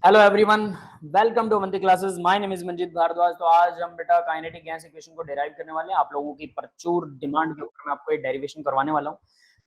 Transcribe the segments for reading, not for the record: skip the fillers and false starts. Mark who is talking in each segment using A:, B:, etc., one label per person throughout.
A: Hello everyone, welcome to Avanti classes. My name is Manjeet Bhardwaj. तो आज हम बेटा काइनेटिक गैस इक्वेशन को डेराइव करने वाले हैं। आप लोगों की प्रचुर डिमांड के ऊपर मैं आपको एक डेरिवेशन करवाने वाला हूँ।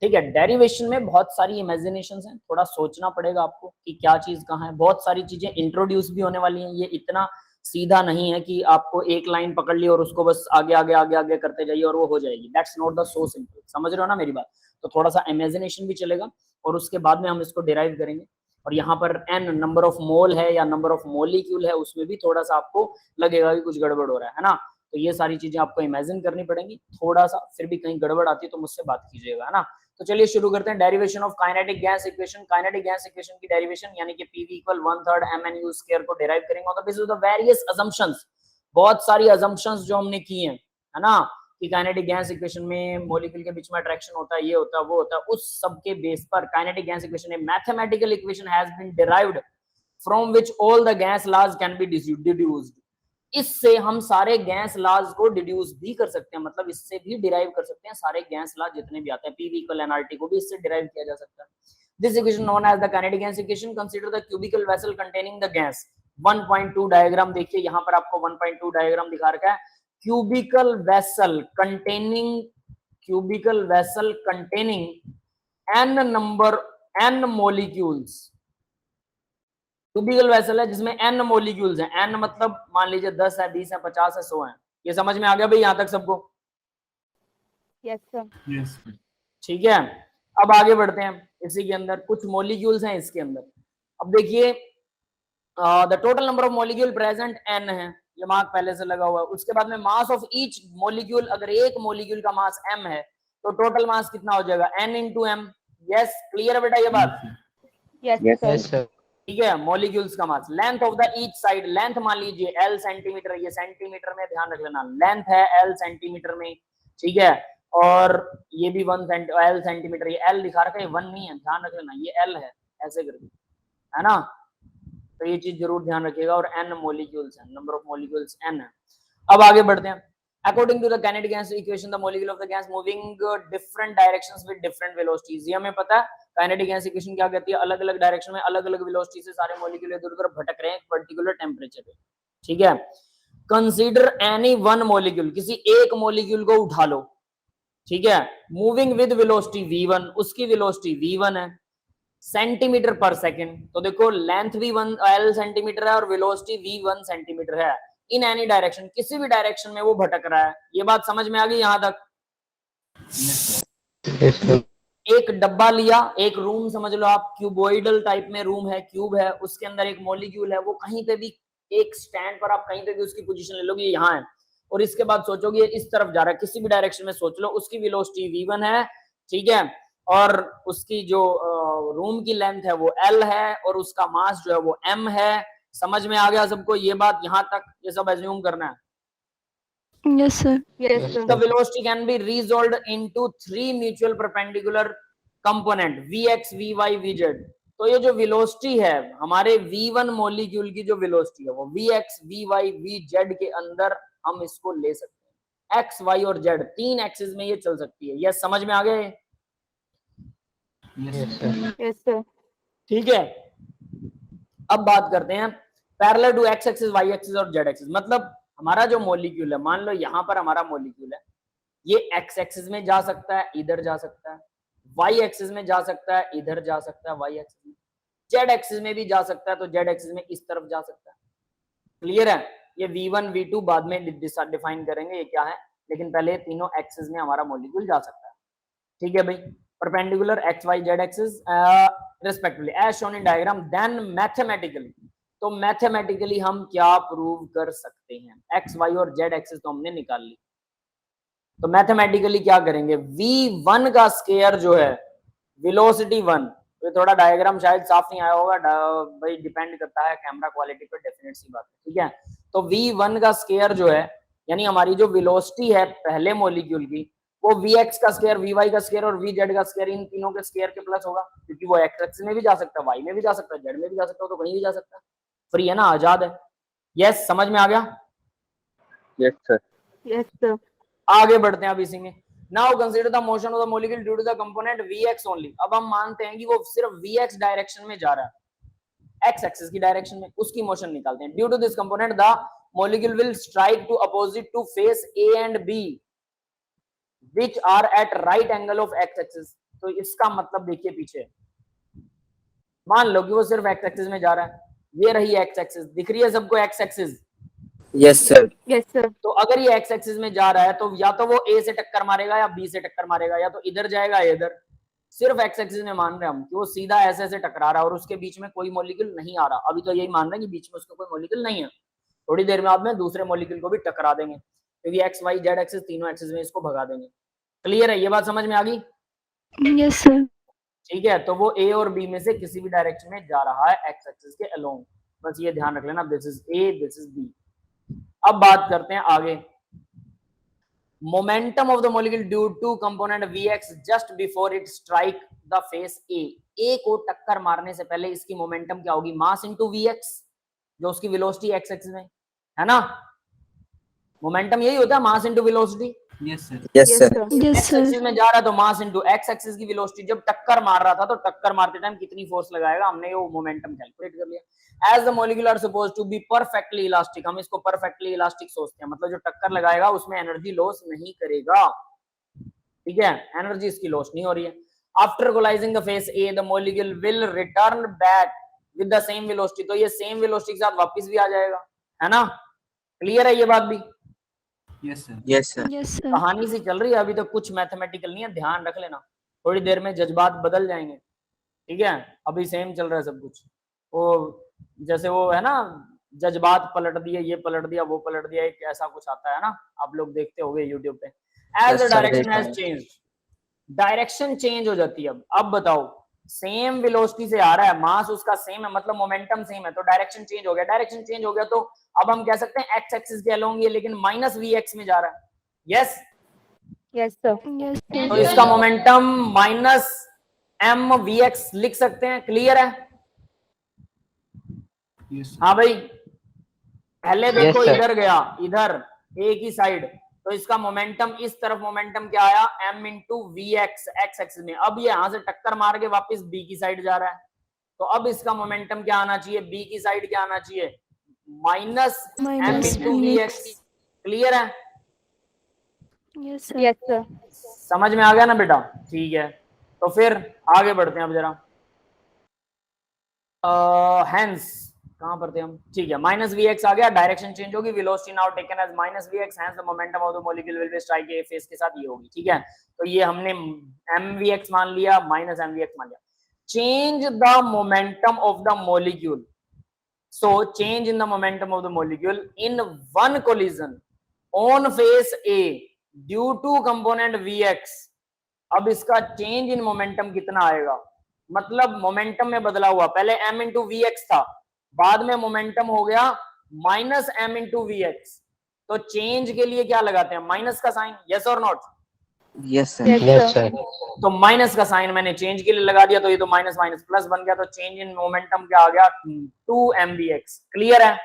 A: ठीक है, डेरिवेशन में बहुत सारी इमेजिनेशंस हैं, थोड़ा सोचना पड़ेगा आपको कि क्या चीज कहाँ है। बहुत सारी चीजें इंट्रोड्यूस भी होने वाली हैं। ये इतना सीधा नहीं है कि आपको एक लाइन पकड़ ली और उसको बस आगे आगे आगे आगे करते जाइए और वो हो जाएगी। That's not the so simple. समझ रहे हो ना मेरी बात? तो थोड़ा सा इमेजिनेशन भी चलेगा और उसके बाद में हम इसको डिराइव करेंगे। और यहाँ पर n नंबर ऑफ मोल है या नंबर ऑफ मोलिक्यूल है, उसमें भी थोड़ा सा आपको लगेगा कि कुछ गड़बड़ हो रहा है ना। तो ये सारी चीजें आपको इमेजिन करनी पड़ेंगी थोड़ा सा, फिर भी कहीं गड़बड़ आती है तो मुझसे बात कीजिएगा, है ना। तो चलिए शुरू करते हैं। Derivation of kinetic gas equation. Kinetic gas equation की डेरिवेशन यानी कि PV इक्वल 1/3 mnu स्क्वायर को डेराइव करेंगे on the basis of the various assumptions. बहुत सारी असम्पशंस जो हमने की हैं, है ना, कि काइनेटिक गैस इक्वेशन में मॉलिक्यूल के बीच में अट्रैक्शन होता है, ये होता है, वो होता है, उस सब के बेस पर kinetic gas equation, a mathematical equation has been derived from which all the gas laws can be deduced. इससे हम सारे गैस लॉज को डिड्यूस भी कर सकते हैं, मतलब इससे भी डिराइव कर सकते हैं सारे गैस लॉज जितने भी आते हैं। पीवी इक्वल एनआरटी को भी इससे डिराइव किया जा सकता है। This equation known as the kinetic gas equation. Consider the cubical vessel containing the gas. 1.2 diagram देखिए, यहाँ पर आपको 1.2 डायग्राम दिखा रखा है। cubical vessel containing n number n molecules। Cubical vessel है जिसमें n मोलिक्यूल्स हैं। n मतलब मान लीजिए 10 है, 20 है, 50 है, 100 है। ये समझ में आ गया भाई यहां तक सबको?
B: Yes sir.
C: यस
A: ठीक है, अब आगे बढ़ते हैं। इसी के अंदर कुछ मोलिक्यूल्स हैं इसके अंदर। अब देखिए, the total number of molecule present n है, ये मार्क पहले से लगा हुआ है। उसके बाद में मास ऑफ ईच मॉलिक्यूल, अगर एक मॉलिक्यूल का मास m है तो टोटल मास कितना हो जाएगा? n into m। Yes, clear है बेटा ये बात?
B: Yes sir.
A: ठीक है, मॉलिक्यूल्स का mass. Length of the each side, length मान लीजिए l सेंटीमीटर, ये सेंटीमीटर में ध्यान रख लेना, लेंथ है l सेंटीमीटर में, ठीक है। और ये भी l सेंटीमीटर, ये l दिखा रखा है, 1 नहीं है, ध्यान रख लेना, ये l है, ऐसे करके, है ना। तो ये चीज जरूर ध्यान रखिएगा। और n मॉलिक्यूल्स हैं, नंबर ऑफ मॉलिक्यूल्स n है। अब आगे बढ़ते हैं। According to the kinetic gas equation, the molecule of the gas moving different directions with different velocities. ये हमें पता है। काइनेटिक गैस इक्वेशन क्या कहती है? अलग अलग डायरेक्शन में अलग अलग वेलोसिटी से सारे मॉलिक्यूल इधर उधर भटक रहे हैं एक पर्टिकुलर टेम्परेचर पे, ठीक है। कंसीडर एनी वन मॉलिक्यूल, किसी एक मॉलिक्यूल को उठा लो, ठीक है, मूविंग विद वेलोसिटी v1, उसकी वेलोसिटी v1 है, सेंटीमीटर पर सेकंड। तो देखो, लेंथ भी 1 l सेंटीमीटर है और वेलोसिटी v1 सेंटीमीटर है। इन एनी डायरेक्शन, किसी भी डायरेक्शन में वो भटक रहा है। ये बात समझ में आ गई यहां तक? एक डब्बा लिया, एक रूम समझ लो आप, क्यूबोइडल टाइप में रूम है, क्यूब है, उसके अंदर एक मॉलिक्यूल है, वो कहीं पे भी एक स्टैंड पर आप कहीं पे भी उसकी पोजीशन ले लोगे, यहाँ है, और इसके बाद सोचोगे इस तरफ जा रहा है, किसी भी डायरेक्शन में सोच लो, उसकी वेलोसिटी v1 है, ठीक है, और उसकी जो रूम की लेंथ है वो l है, और उसका मास जो है वो m है। समझ में आ गया सबको ये बात? यहां तक ये सब एज्यूम करना है।
B: Yes sir. Yes
A: The
B: sir.
A: velocity can be resolved into 3 mutual perpendicular component Vx, Vy, Vz। तो ये जो वेलोसिटी है हमारे V1 मॉलिक्यूल की, जो वेलोसिटी है वो Vx, Vy, Vz के अंदर हम इसको ले सकते हैं। X, Y और Z, 3 एक्सिस में ये चल सकती है। ये समझ में आ गए?
B: Yes sir.
A: ठीक है, अब बात करते हैं parallel to X axis, Y axis और जेड एक्सिस। मतलब हमारा जो मॉलिक्यूल है, मान लो यहाँ पर हमारा मॉलिक्यूल है, ये एक्स एक्सिस में जा सकता है, इधर जा सकता है, वाई एक्सिस में जा सकता है, इधर जा सकता है वाई एक्सिस में, जेड एक्सिस में भी जा सकता है, तो जेड एक्सिस में इस तरफ जा सकता है। क्लियर है? ये V1 V2 बाद में डिफाइन करेंगे ये क्या है, लेकिन पहले तीनों एक्सिस में हमारा मॉलिक्यूल जा सकता है। ठीक है भाई, perpendicular X Y Z axis respectively as shown in diagram. Then mathematically, तो मैथमेटिकली हम क्या प्रूव कर सकते हैं? एक्स वाई और जेड एक्सिस तो हमने निकाल ली, तो मैथमेटिकली क्या करेंगे? v1 का स्क्वायर जो है वेलोसिटी 1, तो थोड़ा डायग्राम शायद साफ नहीं आया होगा भाई, डिपेंड करता है कैमरा क्वालिटी पर, डेफिनेट सी बात है, ठीक है। तो v1 का स्क्वायर जो है, यानी हमारी जो वेलोसिटी है पहले मॉलिक्यूल की, वो vx का स्क्वायर, vy का स्क्वायर और vz का स्क्वायर, इन तीनों के स्क्वायर के प्लस होगा, क्योंकि वो x एक्सिस में भी जा सकता है, y में भी जा सकता है, z में भी जा सकता है, तो कहीं भी जा सकता है, फ्री है ना, आजाद है। यस, समझ में आ गया?
C: Yes sir.
B: Yes sir.
A: आगे बढ़ते हैं अब इसी में। Now consider the motion of the molecule due to the component vx only. अब हम मानते हैं कि वो सिर्फ vx डायरेक्शन में जा रहा है, एक्स एक्सिस की डायरेक्शन में, उसकी मोशन निकालते हैं। Due to this component the molecule will strike to opposite to face A and B which are at right angle of X axis. तो इसका मतलब देखिए पीछे, मान लो कि वो सिर्फ एक्स एक्सिस में जा रहा है, ये रही एक्स एक्सिस, दिख रही है सबको x axis?
C: Yes sir.
B: Yes, sir.
A: तो अगर ये एक्स एक्सिस में जा रहा है तो या तो वो ए से टक्कर मारेगा या बी से टक्कर मारेगा, या तो इधर जाएगा या इधर। सिर्फ एक्स एक्सिस में मान रहे हैं हम कि वो सीधा ऐसे ऐसे टकरा रहा है और उसके बीच में कोई मॉलिक्यूल नहीं आ रहा। अभी तो यही मान रहे हैं कि बीच में उसका कोई मॉलिक्यूल नहीं है, थोड़ी देर में आप में दूसरे मॉलिक्यूल को भी टकरा देंगे, क्योंकि एक्स वाई जेड एक्सिस तीनों एक्सिस में इसको भगा देंगे। क्लियर है? ये बात समझ में आ गई?
B: Yes, sir.
A: ठीक है, तो वो ए और बी में से किसी भी डायरेक्शन में जा रहा है एक्स एक्सिस के अलोंग, बस ये ध्यान रख लेना, this is A, this is B. अब बात करते हैं आगे, momentum of the molecule due to component Vx just before it strike the face A. A को टक्कर मारने से पहले इसकी मोमेंटम क्या होगी? मास इनटू Vx, जो उसकी वेलोसिटी एक्स एक्सिस में है ना। मोमेंटम यही होता है, mass into velocity.
C: Yes sir.
B: Yes, sir.
A: X axis में जा रहा है तो मास इनटू एक्स एक्सिस की वेलोसिटी। जब टक्कर मार रहा था तो टक्कर मारते टाइम कितनी फोर्स लगाएगा, हमने वो मोमेंटम कैलकुलेट कर लिया। As the molecule are supposed to be perfectly elastic, हम इसको परफेक्टली इलास्टिक सोचते हैं, मतलब जो टक्कर लगाएगा उसमें एनर्जी लॉस नहीं करेगा, ठीक है, एनर्जी इसकी लॉस नहीं हो रही है। After colliding the face A the molecule will return back with the same velocity, तो ये सेम वेलोसिटी के साथ वापस भी आ जाएगा, है ना। क्लियर है ये बात भी?
C: Yes sir. Yes sir.
B: Yes, sir.
A: कहानी सी चल रही है, अभी तो कुछ मैथमेटिकल नहीं है, ध्यान रख लेना, थोड़ी देर में जज्बात बदल जाएंगे, ठीक है। अभी सेम चल रहा है सब कुछ, वो जैसे वो है ना, जज्बात पलट दिए, ये पलट दिया, वो पलट दिया, एक ऐसा कुछ आता है ना, आप लोग देखते होंगे यूट्यूब पे। As the
C: Yes, sir,
A: direction
C: देखा
A: हैज
C: है।
A: चेंज्ड, डायरेक्शन चेंज हो जाती है। अब बताओ, सेम वेलोसिटी से आ रहा है, मास उसका सेम है, मतलब मोमेंटम सेम है, तो डायरेक्शन चेंज हो गया। डायरेक्शन चेंज हो गया तो अब हम कह सकते हैं एक्स एक्सिस के अलोंग ये, लेकिन माइनस वी एक्स में जा रहा है। Yes,
B: Yes, sir. Yes,
A: तो
B: sir.
A: इसका momentum minus M V X लिख सकते हैं। क्लियर है? हाँ भाई, पहले देखो
C: sir.
A: इधर गया, इधर ए की साइड, तो इसका मोमेंटम इस तरफ, मोमेंटम क्या आया? m into V X, X axis में। अब ये यहां से टक्कर मार के वापस बी की साइड जा रहा है, तो अब इसका मोमेंटम क्या आना चाहिए? बी की साइड क्या आना चाहिए? Minus m
B: Minus
A: into V X. Clear है?
B: Yes, sir. Yes, sir.
A: समझ में आ गया ना बेटा? ठीक है, तो फिर आगे बढ़ते हैं अब जरा। हेंस कहां पर थे हम? ठीक है, माइनस वी एक्स आ गया, डायरेक्शन चेंज होगी, velocity now taken as minus V X, hence the momentum of the molecule will be strike A face के साथ ये होगी, ठीक है। तो ये हमने एम वी एक्स मान लिया, माइनस एम वी एक्स मान लिया। Change the momentum of the molecule, so change in the momentum of the molecule in one collision on face A due to component V X. अब इसका change in momentum कितना आएगा? मतलब momentum में बदला हुआ, पहले m इंटू वी एक्स था, बाद में मोमेंटम हो गया minus m into V X, तो चेंज के लिए क्या लगाते हैं? माइनस का साइन। यस और not?
C: Yes sir.
B: Yes, sir.
A: तो माइनस का साइन मैंने चेंज के लिए लगा दिया, तो ये तो माइनस माइनस प्लस बन गया, तो चेंज इन मोमेंटम क्या आ गया? 2mvx। क्लियर है?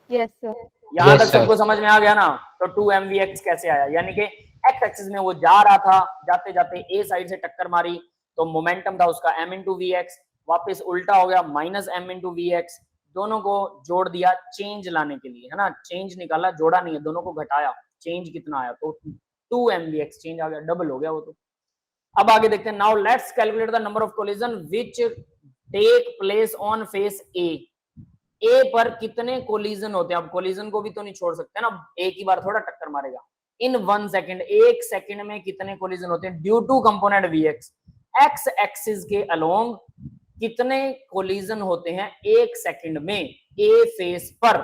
B: Yes, sir.
A: यहां तक सबको समझ में आ गया ना? तो 2mvx कैसे आया? यानी कि एक्स एक्सिस में वो जा रहा था, जाते जाते ए साइड से टक्कर मारी, तो मोमेंटम था उसका m इंटू वी एक्स, वापिस उल्टा हो गया minus m into V X, दोनों को जोड़ दिया चेंज लाने के लिए, है ना। चेंज निकाला, जोड़ा नहीं है, दोनों को घटाया, चेंज कितना आया? तो 2mvx चेंज आ गया, डबल हो गया वो तो। अब आगे देखते हैं, now let's calculate the number of collision which take place on face A. A पर कितने कोलिजन होते हैं? अब कोलिजन को भी तो नहीं छोड़ सकते ना, एक ही बार थोड़ा टक्कर मारेगा। इन 1 सेकेंड, एक सेकेंड में कितने कोलिजन होते हैं due to component Vx। X axis के अलोंग कितने कोलिजन होते हैं एक सेकेंड में ए फेस पर,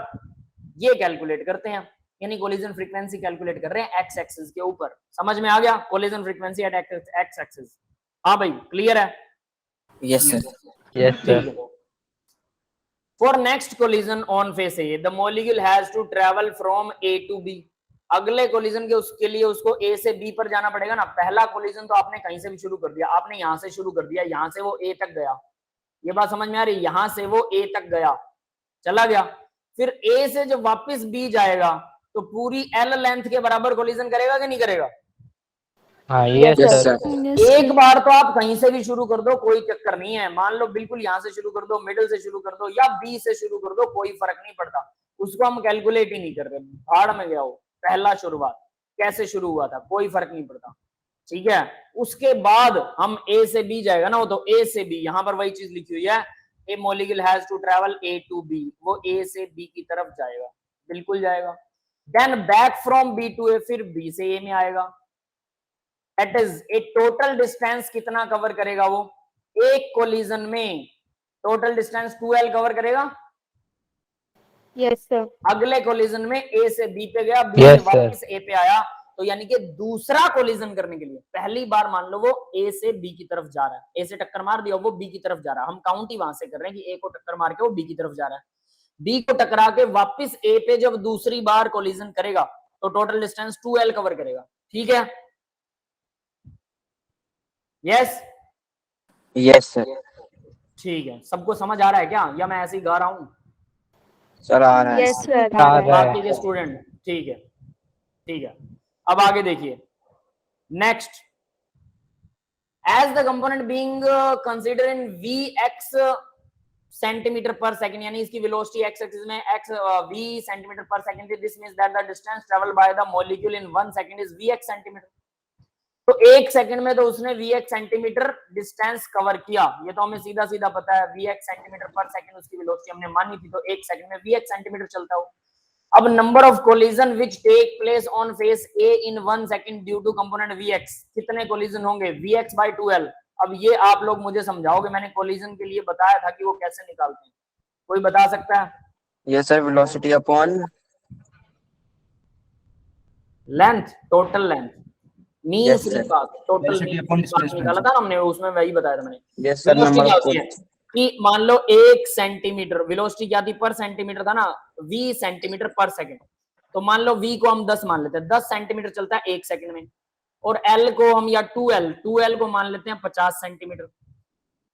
A: ये कैलकुलेट करते हैं, यानी कोलिजन फ्रीक्वेंसी कैलकुलेट कर रहे हैं एक्स एक्सिस के ऊपर। समझ में आ गया? Collision frequency at X axis. हाँ भाई, क्लियर है?
C: Yes sir.
A: Yes sir. For next collision on face A, the molecule has to travel from A to B. अगले कोलिजन के उसके लिए उसको A से B पर जाना पड़ेगा ना। पहला कोलिजन तो आपने कहीं से भी शुरू कर दिया, आपने यहां से शुरू कर दिया, यहां से वो A तक गया, ये बात समझ में आ रही? यहां से वो A तक गया, चला गया, फिर A से जब वापस B जाएगा तो पूरी L लेंथ के बराबर कोलिजन करेगा कि नहीं करेगा?
D: हाँ
B: Yes,
D: yes
C: Yes,
D: sir
C: sir.
B: Yes,
A: एक
B: sir.
A: बार तो आप कहीं से भी शुरू कर दो, कोई चक्कर नहीं है। मान लो बिल्कुल यहाँ से शुरू कर दो, मिडिल से शुरू कर दो, या बी से शुरू कर दो, कोई फर्क नहीं पड़ता। उसको हम कैलकुलेट ही नहीं कर रहे, भाड़ में गया हो। पहला शुरुआत कैसे शुरू हुआ था, कोई फर्क नहीं पड़ता। ठीक है, उसके बाद हम ए से बी जाएगा ना, वो तो ए से बी, यहाँ पर वही चीज लिखी हुई है, a molecule has to travel A to B, वो ए से बी की तरफ जाएगा, बिल्कुल जाएगा। Then back from B to A, फिर बी से ए में आएगा। That is a total distance कितना कवर करेगा वो, एक कोलिजन में टोटल डिस्टेंस 2l कवर करेगा।
B: Yes, sir.
A: अगले कोलिजन में ए से बी पे गया, बी से
D: Yes, sir.
A: वापस ए पे आया, तो यानी कि दूसरा कोलिजन करने के लिए पहली बार मान लो वो ए से बी की तरफ जा रहा है, ए से टक्कर मार दिया, वो बी की तरफ जा रहा है। हम काउंट ही वहां से कर रहे हैं कि ए को टक्कर मार के वो बी की तरफ जा रहा है। बी को टकरा के वापस ए पे जब दूसरी बार कोलिजन करेगा तो टोटल डिस्टेंस 2l कवर करेगा। ठीक है, यस
C: Yes, sir.
A: ठीक है, सबको समझ आ रहा है क्या, या मैं ऐसे ही गा रहा हूं?
C: Sir, आ रहा है।
B: Yes, sir.
D: आ रहा है।
A: बाकी के स्टूडेंट ठीक है, ठीक है। अब आगे देखिए, next, as the component being consider in vx centimetre per second, यानी इसकी वेलोसिटी x एक्सिस में x v centimetre per second थी, this means that the distance travel by the molecule in 1 second is vx centimetre. तो एक second में तो उसने vx centimetre distance cover किया, ये तो हमें सीधा सीधा पता है, vx सेंटीमीटर पर सेकंड उसकी वेलोसिटी हमने मानी थी, तो एक सेकंड में vx सेंटीमीटर चलता हो। अब number of collision which take place on face A in 1 second due to component vx, कितने कोलिजन होंगे, vx by 2l। अब ये आप लोग मुझे समझाओगे, मैंने कोलिजन के लिए बताया था कि वो कैसे निकालते हैं, कोई बता सकता है?
C: Yes, sir. Velocity upon
A: length, total length, mean
C: Yes,
A: free
C: sir.
A: Path, total
E: Velocity
A: mean
E: upon
A: free path
E: displacement.
A: निकाला था ना हमने, उसमें वही बताया था मैंने।
C: yes, sir.
A: वेलोसिटी
C: Number
A: क्या
C: of
A: होती है कि मान लो 1 सेंटीमीटर, वेलोसिटी क्या थी पर सेंटीमीटर था ना, v सेंटीमीटर पर सेकंड, तो मान लो v को हम 10 मान लेते हैं, 10 सेंटीमीटर चलता है 1 सेकंड में, और l को हम, या 2l को मान लेते हैं 50 सेंटीमीटर।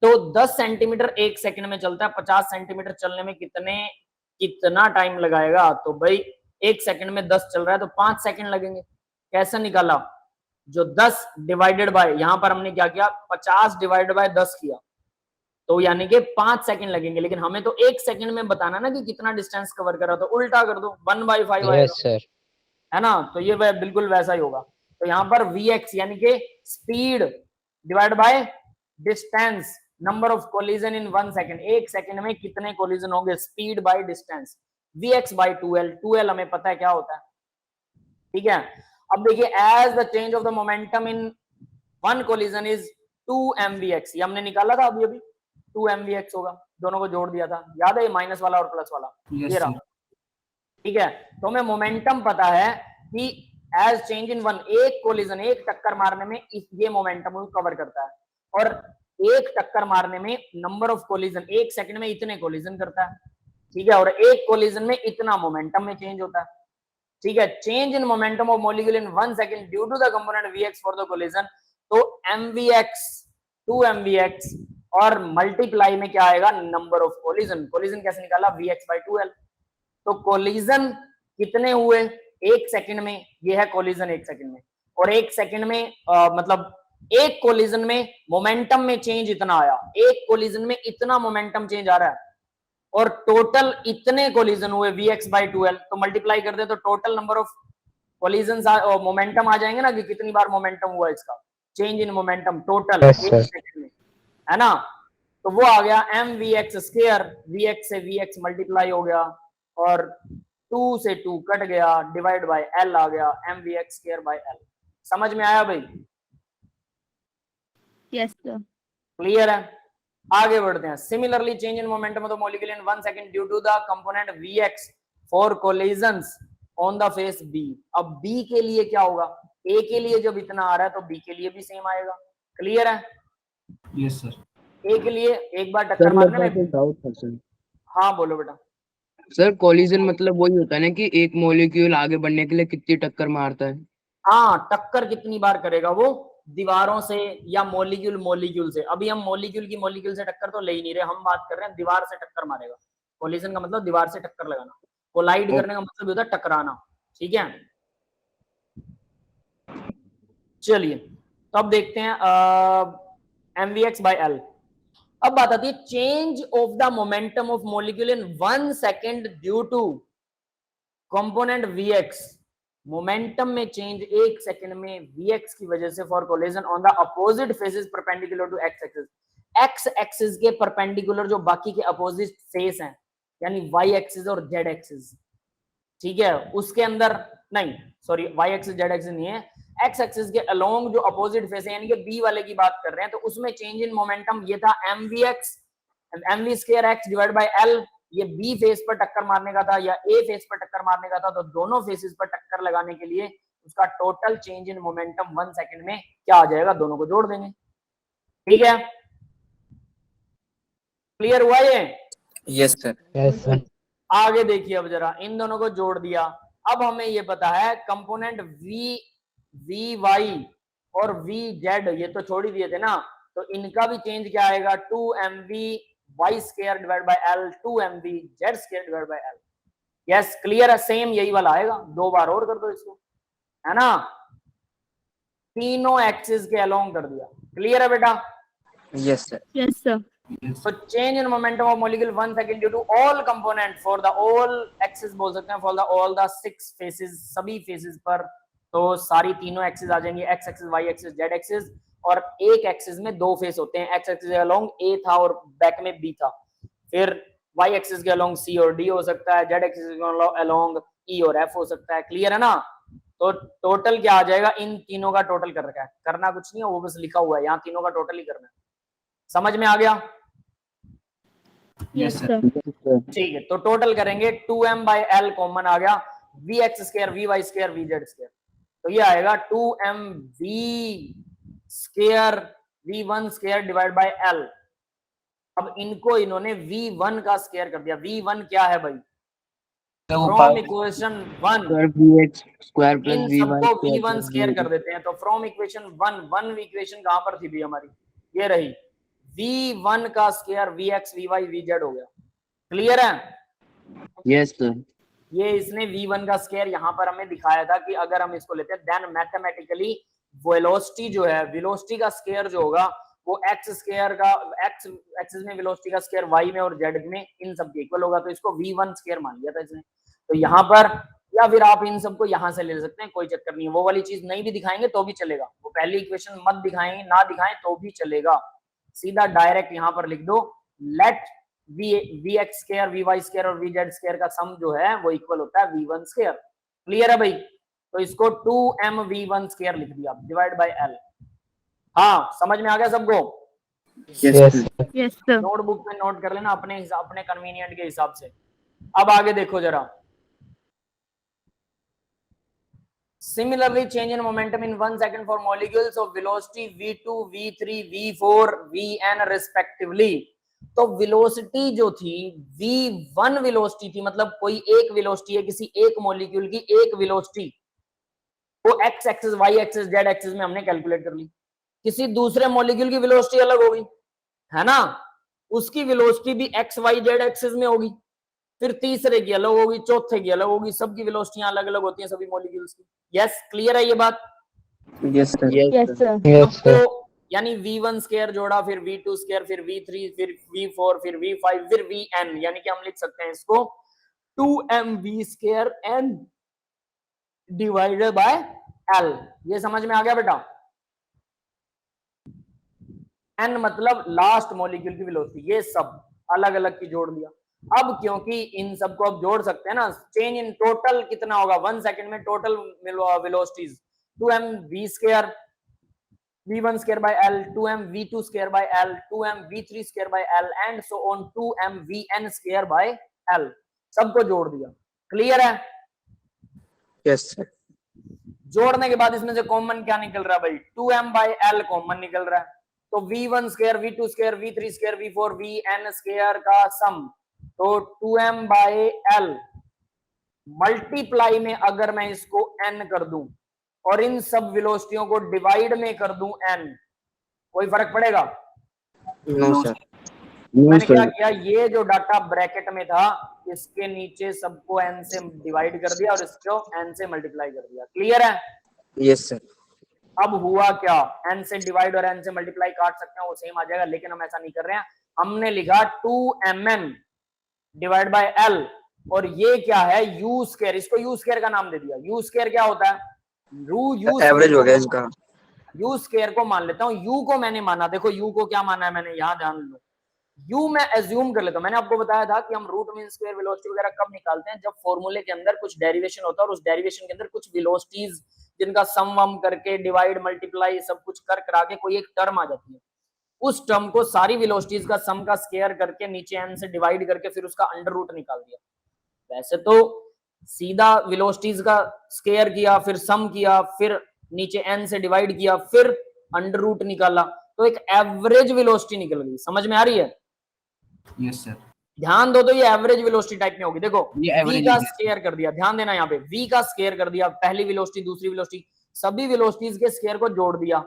A: तो 10 सेंटीमीटर 1 सेकंड में चलता है, 50 सेंटीमीटर चलने में कितना टाइम लगाएगा, तो भाई 1 सेकंड में 10 चल रहा है तो 5 सेकंड लगेंगे। कैसे निकाला, जो 10 डिवाइडेड बाय, यहां पर हमने क्या किया, 50 डिवाइडेड बाय 10 किया, तो यानी कि 5 सेकंड लगेंगे, लेकिन हमें तो 1 सेकंड में बताना ना कि कितना डिस्टेंस कवर करा, तो उल्टा कर दो, 1/5 आएगा,
D: यस सर
A: है ना, तो ये बिल्कुल वैसा ही होगा। तो यहाँ पर vx यानी कि speed divide by distance, number of collision in 1 second, 1 second में कितने कोलिजन होंगे, speed by distance, vx by 2l, 2l हमें पता है क्या होता है। ठीक है, अब देखिए, as the change of the momentum in 1 collision is 2 mvx, ये हमने निकाला था अभी 2 mvx होगा, दोनों को जोड़ दिया था, याद है, ये माइनस वाला और प्लस वाला,
E: Yes,
A: ये रहा।
E: sir.
A: ठीक है, तो हमें मोमेंटम पता है कि एज चेंज इन 1, एक कोलिजन, एक टक्कर मारने में ये मोमेंटम कवर करता है, और एक टक्कर मारने में नंबर ऑफ कोलिजन, एक सेकंड में इतने कोलिजन करता है। ठीक है, और एक कोलिजन में इतना मोमेंटम में चेंज होता है। ठीक है, change in momentum of molecule in 1 second due to the component vx for the collision, तो mvx 2 mvx और मल्टीप्लाई में क्या आएगा, नंबर ऑफ कोलिजन, कोलिजन कैसे निकाला, vx by 2l। तो कोलिजन कितने हुए एक सेकंड में, ये है कोलिजन एक सेकंड में, और एक सेकंड में मतलब एक कोलिजन में मोमेंटम में चेंज इतना आया, एक कोलिजन में इतना मोमेंटम चेंज आ रहा है, और टोटल इतने कोलिजन हुए vx by 2l, तो मल्टीप्लाई कर दे तो total number of collision momentum आ जाएंगे ना, कि कितनी बार मोमेंटम हुआ इसका, change in momentum total
D: Yes,
A: एक
D: sir.
A: सेकंड में, है ना, तो वो आ गया mvx स्क्वायर, vx से vx मल्टीप्लाई हो गया, और 2 से 2 कट गया, डिवाइड बाय l आ गया, mvx स्क्वायर बाय l। समझ में आया भाई,
B: Yes, sir.
A: क्लियर है? आगे बढ़ते हैं। Similarly change in momentum of the molecule in 1 second due to the component vx for collisions on the face b। अब b के लिए क्या होगा, a के लिए जब इतना आ रहा है तो b के लिए भी सेम आएगा। क्लियर है?
E: Yes, sir.
A: a के लिए एक बार टक्कर मारने में,
C: डाउट है सर।
A: हाँ बोलो बेटा।
F: सर कोलिजन मतलब वही होता है ना कि एक मॉलिक्यूल आगे बढ़ने के लिए कितनी टक्कर मारता है।
A: हाँ, टक्कर कितनी बार करेगा वो, दीवारों से या मॉलिक्यूल से। अभी हम मॉलिक्यूल से टक्कर तो ले ही नहीं रहे, हम बात कर रहे हैं दीवार से टक्कर मारेगा। कोलिजन का मतलब दीवार से टक्कर लगाना, कोलाइड करने का मतलब होता है टकराना। ठीक है, चलिए तो अब देखते हैं mvx by l। अब बात आती है change of the momentum of molecule in 1 second due to component vx। Momentum में चेंज 1 सेकंड में vx की वजह से for collision on the opposite faces perpendicular to x axis. x axis के परपेंडिकुलर जो बाकी के अपोजिट फेस हैं यानी y एक्सिस और z एक्सिस, ठीक है, उसके अंदर नहीं, sorry y axis z axis नहीं है, x एक्सिस के अलोंग जो अपोजिट फेस है यानी कि b वाले की बात कर रहे हैं, तो उसमें चेंज इन मोमेंटम ये था mvx mv square x divide by l। ये b फेस पर टक्कर मारने का था या a फेस पर टक्कर मारने का था, तो दोनों फेसेस पर टक्कर लगाने के लिए उसका total change in momentum 1 second में क्या आ जाएगा, दोनों को जोड़ देंगे। ठीक है, क्लियर हुआ ये?
C: Yes sir.
F: Yes sir.
A: आगे देखिए, अब जरा इन दोनों को जोड़ दिया। अब हमें ये पता है कंपोनेंट वी वाई और वी जेड ये तो छोड़ ही दिए थे ना, तो इनका भी चेंज क्या आएगा, 2mv Y square divide by L 2mv Z square divide by L. Yes clear है, सेम यही वाला आएगा, 2 बार और कर दो इसको, है ना, तीनों एक्सिस के अलोंग कर दिया। क्लियर है बेटा?
C: Yes sir.
B: Yes, sir.
A: So change in momentum of molecule 1 second due to all component for the all axis बोल सकते हैं, for the all the 6 faces, सभी faces पर तो सारी तीनों एक्सिस आ जाएंगी, x axis, y axis, z axis, और एक एक्सिस में 2 फेस होते हैं, x एक्सिस के अलोंग a था और बैक में b था, फिर y एक्सिस के अलोंग c और d हो सकता है, z एक्सिस के अलोंग e और f हो सकता है। क्लियर है ना? तो टोटल क्या आ जाएगा, इन तीनों का टोटल कर रखा है, करना कुछ नहीं है, वो बस लिखा हुआ है, यहाँ तीनों का टोटल ही करना है। समझ में आ गया?
B: Yes, sir.
A: ठीक है, तो टोटल करेंगे 2m बाई एल कॉमन आ गया, V X square V Y square V Z square, तो ये आएगा 2m V square V one square divide by L. अब इनको इन्होंने v1 का स्क्वायर कर दिया। v1 क्या है भाई, from equation 1
F: vx square plus
A: in
F: vy
A: सबको
F: स्क्वायर
A: v1 स्क्वायर कर देते हैं, तो फ्रॉम इक्वेशन 1 इक्वेशन कहां पर थी भी हमारी, ये रही, v1 का स्क्वायर vx vy vz हो गया। क्लियर है?
F: Yes sir.
A: ये इसने v1 का स्क्वायर यहां पर हमें दिखाया था कि अगर हम इसको लेते हैं देन मैथमेटिकली वेलोसिटी जो है, वेलोसिटी का स्क्वायर जो होगा वो x स्क्वायर का x एक्सिस में वेलोसिटी का स्क्वायर y में और z में इन सब के इक्वल होगा, तो इसको v1 स्क्वायर मान लिया था इसने। तो यहाँ पर या फिर आप इन सबको यहाँ से ले सकते हैं, कोई चक्कर नहीं है, वो वाली चीज नहीं भी दिखाएंगे तो भी चलेगा, वो पहली इक्वेशन मत दिखाएंगे ना दिखाएं तो भी चलेगा, सीधा डायरेक्ट यहाँ पर लिख दो, let V X square V Y square और वी जेड स्क्वायर का सम जो है वो इक्वल होता है v1 स्क्वायर। क्लियर है भाई? तो इसको 2m v1 स्क्वायर लिख दिया डिवाइड बाय l। हाँ समझ में आ गया सबको?
C: Yes.
B: Yes, sir.
A: नोटबुक में नोट कर लेना अपने कन्वीनियंट के हिसाब से। अब आगे देखो जरा, similarly change in momentum in 1 second for molecules of velocity v2 v3 v4 vn respectively। तो वेलोसिटी जो थी v1 वेलोसिटी थी, मतलब कोई एक वेलोसिटी है किसी एक मॉलिक्यूल की, एक वेलोसिटी वो x axis y axis z axis में हमने कैलकुलेट कर ली, किसी दूसरे मॉलिक्यूल की वेलोसिटी अलग होगी, है ना, उसकी वेलोसिटी भी x y z एक्सिस में होगी, फिर तीसरे की अलग होगी, चौथे की अलग होगी, सबकी वेलोसिटियां अलग अलग होती हैं सभी मॉलिक्यूल्स की। यस क्लियर है ये बात?
C: Yes sir.
B: Yes, sir.
A: तो यानी v1 स्क्वायर जोड़ा, फिर v2 स्क्वायर, फिर v3, फिर v4, फिर v5, फिर vn, यानी कि हम लिख सकते हैं इसको 2mv square n divided by l। ये समझ में आ गया बेटा? n मतलब लास्ट मॉलिक्यूल की वेलोसिटी, ये सब अलग अलग की जोड़ दिया। अब क्योंकि इन सबको अब जोड़ सकते हैं ना, चेंज इन टोटल कितना होगा 1 सेकंड में, total velocities 2mv square v1 square by l 2m v2 square by l 2m v3 square by l and so on 2m vn square by l, सबको जोड़ दिया। क्लियर है?
C: Yes sir.
A: जोड़ने के बाद इसमें से कॉमन क्या निकल रहा है भाई, 2m by l कॉमन निकल रहा है, तो v1 square v2 square v3 square v4 vn square का सम, तो 2m by l मल्टीप्लाई में अगर मैं इसको n कर दूं और इन सब वेलोसिटियों को डिवाइड में कर दूं n, कोई फर्क पड़ेगा?
C: No sir.
A: मैंने क्या किया, ये जो डाटा ब्रैकेट में था इसके नीचे सबको n से डिवाइड कर दिया और इसको n से मल्टीप्लाई कर दिया। क्लियर है?
C: Yes sir.
A: अब हुआ क्या, n से डिवाइड और n से मल्टीप्लाई काट सकते हैं, वो सेम आ जाएगा, लेकिन हम ऐसा नहीं कर रहे हैं। हमने लिखा 2mn डिवाइड बाय l, और ये क्या है, u स्क्वायर, इसको u स्क्वायर का नाम दे दिया। u स्क्वायर क्या होता है,
C: एवरेज हो गया इसका।
A: u स्क्वायर को मान लेता हूं, u को मैंने माना, देखो u को क्या माना है मैंने, यहां ध्यान लो, u मैं एज्यूम कर लेता हूं। मैंने आपको बताया था कि हम रूट मीन स्क्वायर वेलोसिटी वगैरह कब निकालते हैं, जब फॉर्मूले के अंदर कुछ डेरिवेशन होता है और उस डेरिवेशन के अंदर कुछ वेलोसिटीज जिनका सम वम करके डिवाइड मल्टीप्लाई सब कुछ कर करा के कोई एक टर्म आ जाती है, उस टर्म को सारी वेलोसिटीज का सम का स्क्वायर करके नीचे n से डिवाइड करके फिर उसका अंडर रूट निकाल दिया। वैसे तो सीधा वेलोसिटीज का स्क्वायर किया, फिर सम किया, फिर नीचे n से डिवाइड किया, फिर अंडर रूट निकाला, तो एक एवरेज वेलोसिटी निकल गई। समझ में आ रही है?
D: Yes sir.
A: ध्यान दो, तो ये एवरेज वेलोसिटी टाइप में होगी। देखो
F: ये
A: v
F: एवरेज
A: का स्क्वायर कर दिया, ध्यान देना, यहाँ पे v का स्क्वायर कर दिया, पहली वेलोसिटी दूसरी वेलोसिटी सभी वेलोसिटीज के स्क्वायर को जोड़ दिया,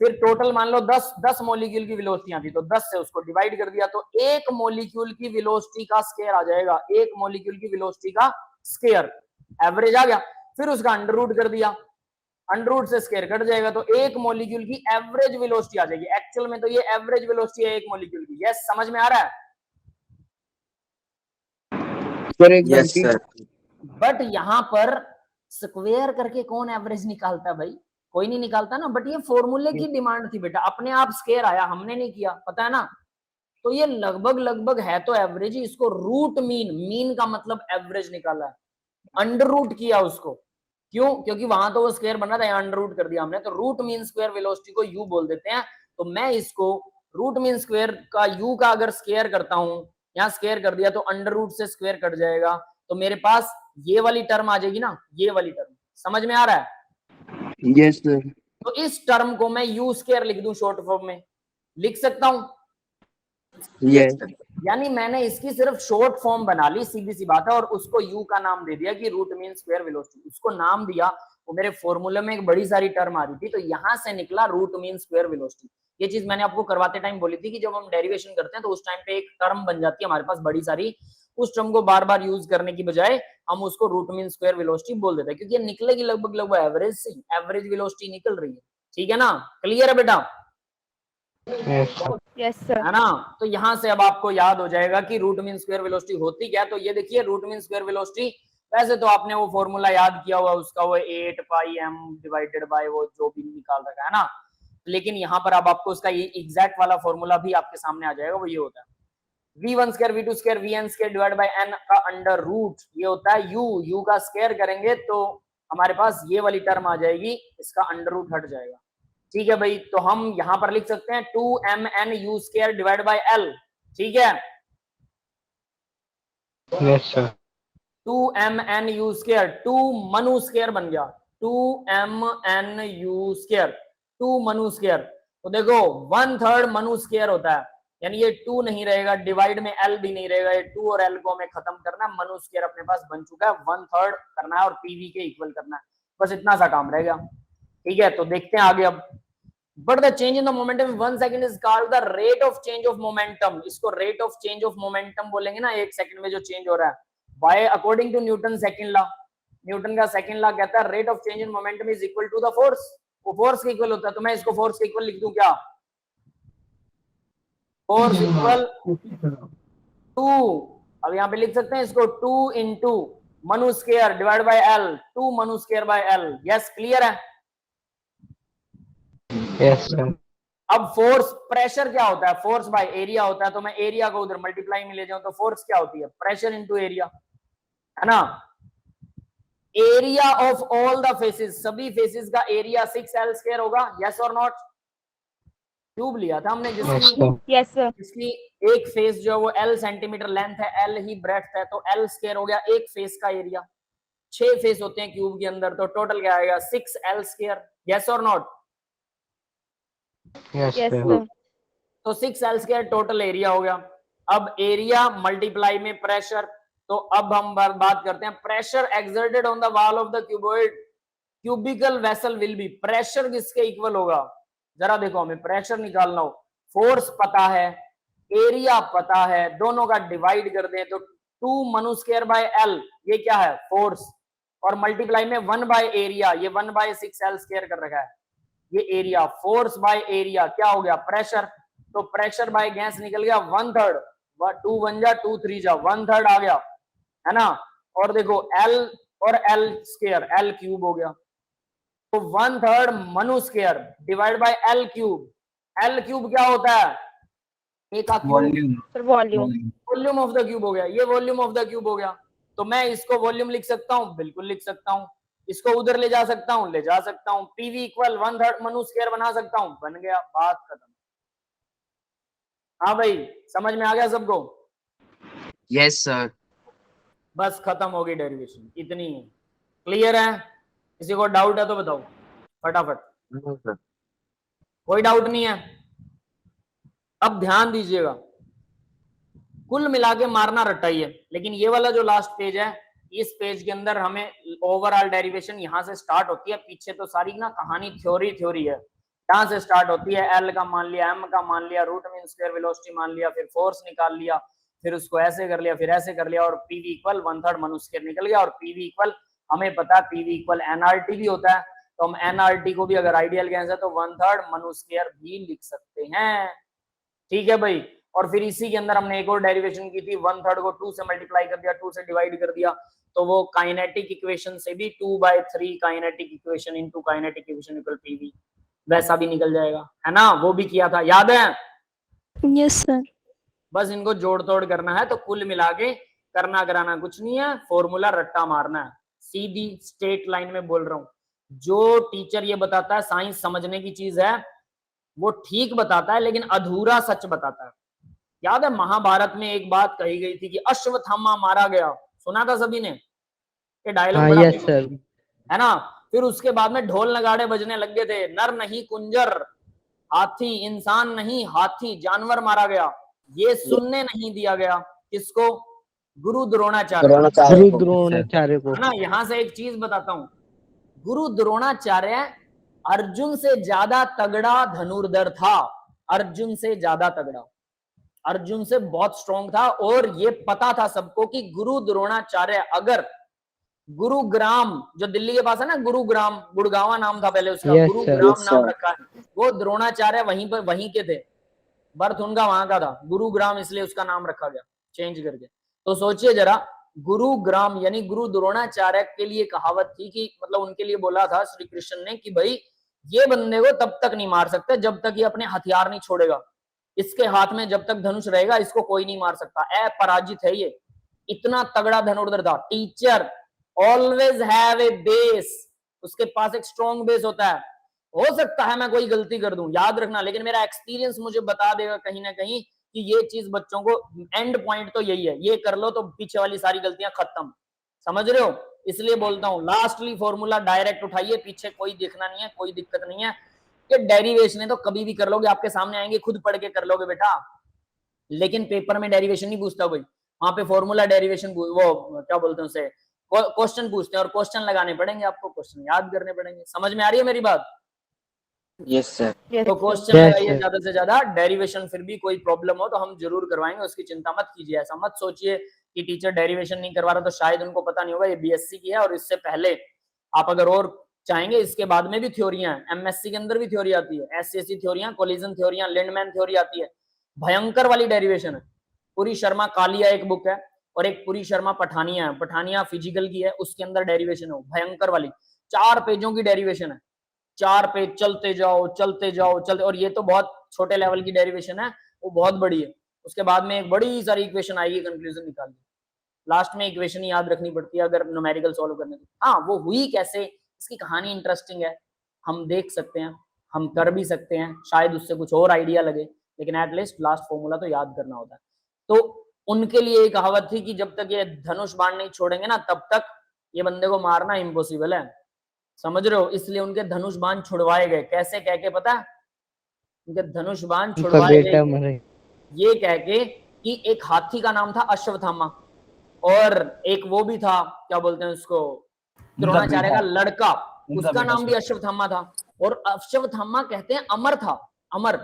A: फिर टोटल मान लो 10 मॉलिक्यूल की वेलोसिटी थी, तो 10 से उसको डिवाइड कर दिया, तो एक मॉलिक्यूल की वेलोसिटी का स्क्वायर आ जाएगा, एक मॉलिक्यूल की वेलोसिटी का स्क्वायर, एवरेज आ गया। फिर उसका अंडर रूट कर दिया, अंडर रूट से स्क्वायर कट जाएगा, तो एक मॉलिक्यूल की एवरेज वेलोसिटी आ जाएगी। एक्चुअल में तो ये एवरेज वेलोसिटी है एक मॉलिक्यूल की। यस, समझ में आ रहा है?
C: Yes sir.
A: बट यहां पर स्क्वायर करके कौन एवरेज निकालता है भाई, कोई नहीं निकालता ना। बट ये फॉर्मूले की डिमांड थी बेटा, अपने आप स्क्वायर आया, हमने नहीं किया, पता है ना। तो ये लगभग लगभग है तो एवरेज ही, इसको रूट मीन, मीन का मतलब एवरेज निकाला है, अंडर रूट किया उसको, क्यों, क्योंकि वहां तो वो स्क्वायर बना था, अंडर रूट कर दिया हमने, तो रूट मीन स्क्वायर वेलोसिटी को यू बोल देते हैं। तो मैं इसको रूट मीन स्क्वायर का यू का अगर स्क्वायर करता हूं, यहाँ स्क्वायर कर दिया तो अंडर रूट से स्क्वायर कट जाएगा, तो मेरे पास ये वाली टर्म आ जाएगी ना, ये वाली टर्म। समझ में आ रहा है?
F: Yes sir.
A: तो इस टर्म को मैं यू स्क्वायर लिख दूं, शॉर्ट फॉर्म में लिख सकता हूं।
F: यस
A: यानी मैंने इसकी सिर्फ शॉर्ट फॉर्म बना ली, सीधी सी बात है, और उसको यू का नाम दे दिया कि रूट मीन स्क्वायर वेलोसिटी, उसको नाम दिया। वो मेरे फॉर्मूले में एक बड़ी सारी टर्म आ रही थी, तो यहां से निकला रूट मीन स्क्वायर वेलोसिटी। ये चीज मैंने आपको करवाते टाइम बोली थी कि जब हम डेरिवेशन करते हैं तो उस टाइम पे एक टर्म बन जाती है हमारे पास बड़ी सारी, उस टर्म को बार बार यूज करने की बजाय हम उसको रूट मीन स्क्वायर वेलोसिटी बोल देते हैं, क्योंकि ये निकलेगी लगभग लगभग एवरेज से, एवरेज वेलोसिटी निकल रही है। ठीक है ना, क्लियर है बेटा?
B: Yes, sir.
A: है ना। तो यहां से अब आपको याद हो जाएगा कि रूट मीन स्क्वायर वेलोसिटी होती क्या है। तो ये देखिए रूट मीन स्क्वायर वेलोसिटी, वैसे तो आपने वो फॉर्मूला याद किया हुआ उसका, वो 8 पाई m डिवाइडेड बाय वो जो भी निकाल रखा है ना, लेकिन यहाँ पर अब आपको उसका एग्जैक्ट वाला फॉर्मूला भी आपके सामने आ जाएगा। वो ये होता है v1 square v2 square vn square divide bye n का अंडर रूट, ये होता है u का स्क्वायर करेंगे तो हमारे पास ये वाली टर्म आ जाएगी, इसका अंडर रूट हट जाएगा। ठीक है भाई, तो हम यहां पर लिख सकते हैं 2mn u square divide by l। ठीक है,
C: yes sir.
A: 2mn u square, 2 मनु स्क्वायर बन गया, 2mn u स्क्वायर, 2 मनु स्क्वायर। तो देखो 1/3 मनु स्क्वायर होता है, यानी ये 2 नहीं रहेगा, डिवाइड में l भी नहीं रहेगा, ये 2 और l को हमें खत्म करना है। मनु स्क्वायर अपने पास बन चुका है, 1/3 करना है और pv के इक्वल करना है, बस इतना सा काम रहेगा। ठीक है, तो देखते हैं आगे अब। But the change in the momentum in 1 second is called the rate of change of momentum. इसको rate of change of momentum बोलेंगे ना, 1 सेकंड में जो चेंज हो रहा है, by according to Newton second law. Newton का सेकंड लॉ कहता है rate of change in momentum is equal to the force, वो फोर्स के इक्वल होता है। तो मैं इसको फोर्स के इक्वल लिख दूं क्या, फोर्स इक्वल 2, अब यहाँ पे लिख सकते हैं इसको 2 इंटू मनु स्क्वायर डिवाइड बाय l, 2 मनु square by l। Yes, clear है?
C: Yes sir.
A: अब फोर्स, प्रेशर क्या होता है, फोर्स बाय एरिया होता है, तो मैं एरिया को उधर मल्टीप्लाई में ले जाऊं तो फोर्स क्या होती है, प्रेशर इनटू एरिया, है ना। Area of all the faces, सभी फेसेस का एरिया 6l स्क्वायर होगा। यस और नॉट? क्यूब लिया था हमने
B: Yes, sir.
A: जिसकी एक फेस जो है वो l सेंटीमीटर लेंथ है, l ही ब्रेड्थ है, तो l स्क्वायर हो गया एक फेस का एरिया। 6 फेस होते हैं क्यूब के अंदर, तो टोटल क्या आएगा 6l स्क्वायर। यस और नॉट?
B: Yes, sir.
A: तो 6l स्क्वायर टोटल एरिया हो गया। अब एरिया मल्टीप्लाई में प्रेशर, तो अब हम बात करते हैं pressure exerted on the wall of the cuboid cubical vessel will be, pressure किसके इक्वल होगा, जरा देखो, हमें प्रेशर निकालना हो, फोर्स पता है, एरिया पता है, दोनों का डिवाइड कर दें तो 2 मनु स्क्वायर बाय l, ये क्या है फोर्स, और मल्टीप्लाई में 1 बाय एरिया, ये 1/6l स्क्वायर कर रखा है। ये एरिया, फोर्स बाय एरिया क्या हो गया, प्रेशर। तो प्रेशर बाय गैस निकल गया 1/3, 2 1 जा 2 3 जा 1/3 आ गया, है ना। और देखो L और L स्क्वायर, L क्यूब हो गया, तो 1/3 Manu square divide by L cube. L cube क्या होता है, एक का cube,
B: volume.
A: Volume of the cube हो गया, ये वॉल्यूम ऑफ द क्यूब हो गया। तो मैं इसको वॉल्यूम लिख सकता हूं, बिल्कुल लिख सकता हूं। इसको उधर ले जा सकता हूं, ले जा सकता हूं। पीवी इक्वल 1/3 मनु स्क्वायर बना सकता हूं, बन गया, बात खत्म। हाँ भाई, समझ में आ गया सबको?
F: Yes sir.
A: बस खत्म हो गई डेरिवेशन, इतनी है। क्लियर है? किसी को डाउट है तो बताओ फटाफट। कोई डाउट नहीं है? अब ध्यान दीजिएगा, कुल मिला के मारना रट्टा ही है, लेकिन ये वाला जो लास्ट पेज है, इस पेज के अंदर हमें ओवरऑल डेरिवेशन यहां से स्टार्ट होती है। पीछे तो सारी ना कहानी थ्योरी है, यहां से स्टार्ट होती है। एल का मान लिया, एम का मान लिया, रूट मीन स्क्वायर वेलोसिटी मान लिया, फिर फोर्स निकाल लिया, फिर उसको ऐसे कर लिया, फिर ऐसे कर लिया, और पीवी इक्वल 1/3 मनु स्क्वायर निकल गया। और पीवी इक्वल हमें पता है, पीवी इक्वल एनआरटी भी होता है, तो हम एनआरटी को भी अगर आइडियल गैस है तो 1/3 मनु स्क्वायर भी लिख सकते हैं। ठीक है भाई। और फिर इसी के अंदर हमने एक और डेरिवेशन की थी, 1/3 को 2 से मल्टीप्लाई कर दिया, 2 से डिवाइड कर दिया, तो वो काइनेटिक इक्वेशन से भी 2/3 kinetic equation into kinetic equation equal PV, वैसा भी निकल जाएगा, है ना। वो भी किया था, याद है?
B: Yes sir.
A: बस इनको जोड़ तोड़ करना है, तो कुल मिला के करना कराना कुछ नहीं है, फॉर्मूला रट्टा मारना है। सीधी स्ट्रेट लाइन में बोल रहा हूं, जो टीचर ये बताता है साइंस समझने की चीज है, वो ठीक बताता है लेकिन अधूरा सच बताता है। याद है महाभारत में एक बात कही गई थी कि अश्वत्थामा मारा गया, सुना था सभी ने? ये डायलॉग
C: हाँ,
A: बड़ा
C: यस सर।
A: है ना। फिर उसके बाद में ढोल नगाड़े बजने लग गए थे, नर नहीं कुंजर, हाथी, इंसान नहीं हाथी, जानवर मारा गया। ये सुनने नहीं दिया गया, किसको? गुरु द्रोणाचार्य
C: को।
A: है ना। यहां से एक चीज बताता हूं, गुरु द्रोणाचार्य अर्जुन से ज्यादा तगड़ा धनुर्धर था, अर्जुन से ज्यादा तगड़ा, अर्जुन से बहुत स्ट्रॉन्ग था। और ये पता था सबको कि गुरु द्रोणाचार्य अगर गुरुग्राम, जो दिल्ली के पास है ना, गुरुग्राम, गुड़गावा नाम था पहले उसका,
C: Yes,
A: गुरुग्राम
C: sir.
A: नाम रखा है, वो द्रोणाचार्य वहीं पर, वहीं के थे, बर्थ उनका वहां का था, गुरुग्राम इसलिए उसका नाम रखा गया चेंज करके। तो सोचिए जरा, गुरुग्राम यानी गुरु द्रोणाचार्य के लिए कहावत थी कि मतलब उनके लिए बोला था श्री कृष्ण ने कि भाई ये बंदे को तब तक नहीं मार सकते जब तक ये अपने हथियार नहीं छोड़ेगा, इसके हाथ में जब तक धनुष रहेगा इसको कोई नहीं मार सकता, अपराजित है ये, इतना तगड़ा धनुर्धर था। Teacher always have a base, उसके पास एक स्ट्रॉन्ग बेस होता है। हो सकता है मैं कोई गलती कर दूं, याद रखना, लेकिन मेरा एक्सपीरियंस मुझे बता देगा कहीं ना कहीं कि ये चीज बच्चों को, एंड पॉइंट तो यही है, ये कर लो तो पीछे वाली सारी गलतियां खत्म, समझ रहे हो। इसलिए बोलता हूं लास्टली फॉर्मूला डायरेक्ट उठाइए, पीछे कोई देखना नहीं है, कोई दिक्कत नहीं है। ये डेरिवेशन है तो कभी भी कर लोगे, आपके सामने आएंगे, खुद पढ़ के कर लोगे बेटा। लेकिन पेपर में डेरिवेशन नहीं पूछता कोई, वहां पे फॉर्मूला डेरिवेशन, वो क्या बोलते हैं उसे, क्वेश्चन पूछते हैं, और क्वेश्चन लगाने पड़ेंगे आपको, क्वेश्चन याद करने पड़ेंगे। समझ में आ रही है मेरी बात?
C: Yes sir.
A: तो क्वेश्चन लगाइए ज्यादा से ज्यादा, डेरिवेशन फिर भी कोई प्रॉब्लम हो तो हम जरूर करवाएंगे, उसकी चिंता मत कीजिए। ऐसा मत सोचिए कि टीचर डेरिवेशन नहीं करवा रहा तो शायद उनको पता नहीं होगा, ये बीएससी की है, और इससे पहले आप अगर और चाहेंगे इसके बाद में भी थ्योरियां हैं, एमएससी के अंदर भी थ्योरी आती है, एससीएससी थ्योरियां, कोलिजन थ्योरियां, लिंडमैन थ्योरी आती है, भयंकर वाली डेरिवेशन है। पुरी शर्मा कालिया एक बुक है, और एक पुरी शर्मा पठानिया है, पठानिया फिजिकल की है, उसके अंदर डेरिवेशन है भयंकर वाली, 4 पेजों की डेरिवेशन है, 4 पेज, चलते जाओ चलते जाओ चलते, और ये तो बहुत छोटे लेवल की डेरिवेशन है, वो बहुत बड़ी है। उसके बाद में एक बड़ी सारी इक्वेशन आएगी, कंक्लूजन निकाल दी, लास्ट में इक्वेशन ही याद रखनी पड़ती है अगर न्यूमेरिकल सॉल्व करने की। हाँ, वो हुई कैसे, इसकी कहानी इंटरेस्टिंग है, हम देख सकते हैं, हम कर भी सकते हैं, शायद उससे कुछ और आइडिया लगे, लेकिन एटलीस्ट लास्ट फॉर्मूला तो याद करना होता है। तो उनके लिए एक कहावत थी कि जब तक ये धनुष बाण नहीं छोड़ेंगे ना, तब तक ये बंदे को मारना इम्पॉसिबल है, समझ रहे हो। इसलिए उनके धनुष बाण छुड़वाए गए, कैसे कह के पता है? उनके धनुष बाण छुड़वाए गए ये कह के कि एक हाथी का नाम था अश्वत्थामा, और एक वो भी था, क्या बोलते हैं उसको, द्रोणाचार्य का लड़का, उसका नाम भी अश्वत्थामा था। और अश्वत्थामा कहते हैं अमर था, अमर।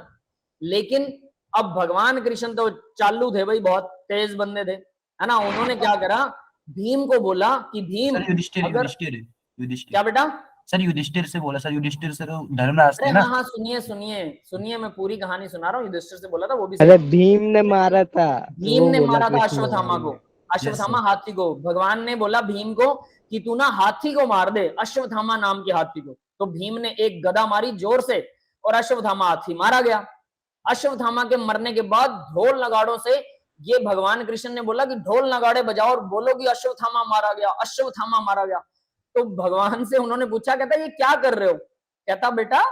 A: लेकिन अब भगवान कृष्ण तो चालू थे भाई, बहुत तेज बंदे थे, है ना। उन्होंने क्या करा, भीम को बोला कि भीम अगर क्या बेटा,
D: सर युधिष्ठिर से बोला सर, युधिष्ठिर से तो धर्मराज
A: अरे
D: थे ना।
A: हाँ हाँ, सुनिए सुनिए सुनिए, मैं पूरी कहानी सुना रहा हूँ। युधिष्ठिर से बोला था, वो भी
C: अरे
A: सही।
C: भीम ने मारा था,
A: भीम
C: वो
A: ने
C: बोला
A: मारा था
C: कृष्ण
A: अश्वत्थामा
C: भगवान
A: को,
C: ने।
A: अश्वत्थामा
D: सर।
A: हाथी को। भगवान ने बोला भीम को कि तू ना हाथी को मार दे, अश्वत्थामा नाम के हाथी को। तो भीम ने एक गदा मारी जोर से और अश्वत्थामा हाथी मारा गया। अश्वत्थामा के मरने के बाद ढोल नगाड़ों से ये भगवान कृष्ण ने बोला कि ढोल नगाड़े बजाओ और बोलो कि अश्वत्थामा मारा गया, अश्वत्थामा मारा गया। तो भगवान से उन्होंने पूछा, कहता ये क्या कर रहे हो? कहता बेटा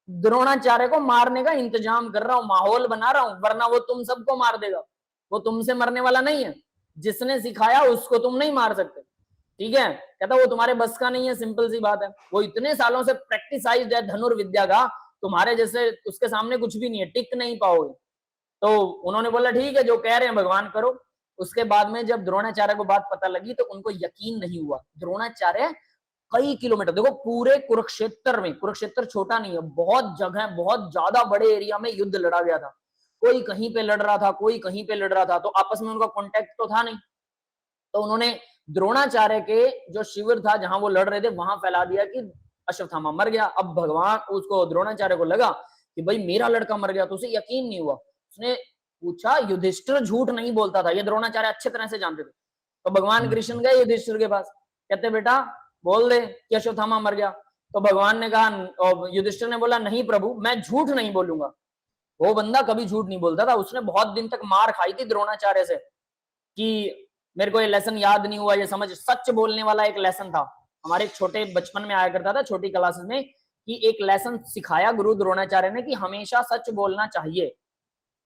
A: द्रोणाचार्य को मारने का इंतजाम कर रहा हूं, माहौल बना रहा हूं, वरना वो तुम सबको मार देगा। वो तुमसे मरने वाला नहीं है, जिसने सिखाया उसको तुम नहीं मार सकते। ठीक है, कहता वो तुम्हारे बस का नहीं है, सिंपल सी बात है। वो इतने सालों से प्रैक्टिसाइज्ड है धनुर्विद्या का, तुम्हारे जैसे उसके सामने कुछ भी नहीं है, टिक नहीं पाओगे। तो उन्होंने बोला ठीक है, जो कह रहे हैं भगवान करो। उसके बाद में जब द्रोणाचार्य को बात पता लगी तो उनको यकीन नहीं हुआ। द्रोणाचार्य कई किलोमीटर, देखो पूरे कुरुक्षेत्र में, कुरुक्षेत्र छोटा नहीं है, बहुत जगह, बहुत ज्यादा बड़े एरिया में युद्ध लड़ा गया था। कोई कहीं पे लड़ रहा था, कोई कहीं पे लड़ रहा था, तो आपस में उनका कांटेक्ट तो था नहीं। तो उन्होंने द्रोणाचार्य के जो शिविर था जहां वो लड़ रहे थे वहां फैला दिया कि अश्वत्थामा मर गया। अब भगवान उसको, द्रोणाचार्य को लगा कि भाई मेरा लड़का मर गया, तो उसे यकीन नहीं हुआ। उसने पूछा, युधिष्ठिर झूठ नहीं बोलता था, ये द्रोणाचार्य अच्छे तरह से जानते थे। तो भगवान कृष्ण गए युधिष्ठिर के पास, कहते बेटा बोल दे कि अश्वत्थामा मर गया। तो भगवान ने कहा, और युधिष्ठिर ने बोला नहीं प्रभु, मैं झूठ नहीं बोलूंगा। वो बंदा कभी झूठ नहीं बोलता था। उसने बहुत दिन तक मार खाई थी द्रोणाचार्य से कि मेरे को ये लेसन याद नहीं हुआ, ये समझ, सच बोलने वाला एक लेसन था। हमारे छोटे बचपन में आया करता था, छोटी क्लासेस में, कि एक लेसन सिखाया गुरु द्रोणाचार्य ने कि हमेशा सच बोलना चाहिए।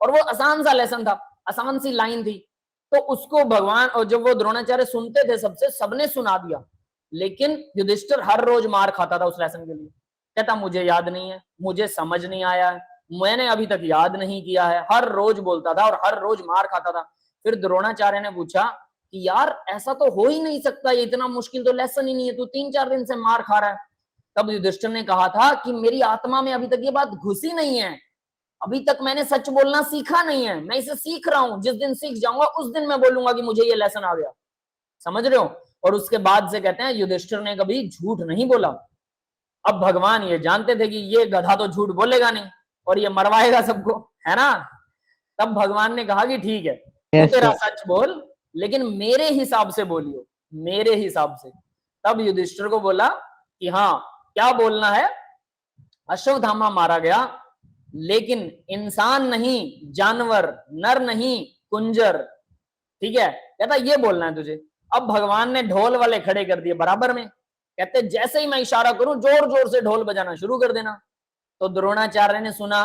A: और वो आसान सा लेसन था, आसान सी लाइन थी। तो उसको भगवान, और जब वो द्रोणाचार्य सुनते थे सबसे, सबने सुना दिया। लेकिन युधिष्ठिर हर रोज मार खाता था उस लेसन के लिए। कहता मुझे याद नहीं है, मुझे समझ नहीं आया है, मैंने अभी तक याद नहीं किया है। हर रोज बोलता था और हर रोज मार खाता था। फिर द्रोणाचार्य ने पूछा कि यार ऐसा तो हो ही नहीं सकता, ये इतना मुश्किल तो लेसन ही नहीं है, तू 3-4 दिन से मार खा रहा है। तब युधिष्ठिर ने कहा था कि मेरी आत्मा में अभी तक ये बात घुसी नहीं है, अभी तक मैंने सच बोलना सीखा नहीं है, मैं इसे सीख रहा हूं। जिस दिन सीख जाऊंगा उस दिन मैं बोलूंगा कि मुझे ये लेसन आ गया। समझ रहे हो? और उसके बाद से कहते हैं युधिष्ठिर ने कभी झूठ नहीं बोला। अब भगवान ये जानते थे कि ये गधा तो झूठ बोलेगा नहीं और ये मरवाएगा सबको, है ना। तब भगवान ने कहा कि ठीक है, तू
C: Yes,
A: तेरा
C: sir.
A: सच बोल, लेकिन मेरे हिसाब से बोलियो, मेरे हिसाब से। तब युधिष्ठिर को बोला कि हाँ क्या बोलना है, अश्वत्थामा मारा गया, लेकिन इंसान नहीं, जानवर, नर नहीं, कुंजर। ठीक है, कहता ये बोलना है तुझे। अब भगवान ने ढोल वाले खड़े कर दिए बराबर में। कहते जैसे ही मैं इशारा करूं जोर जोर से ढोल बजाना शुरू कर देना। तो द्रोणाचार्य ने सुना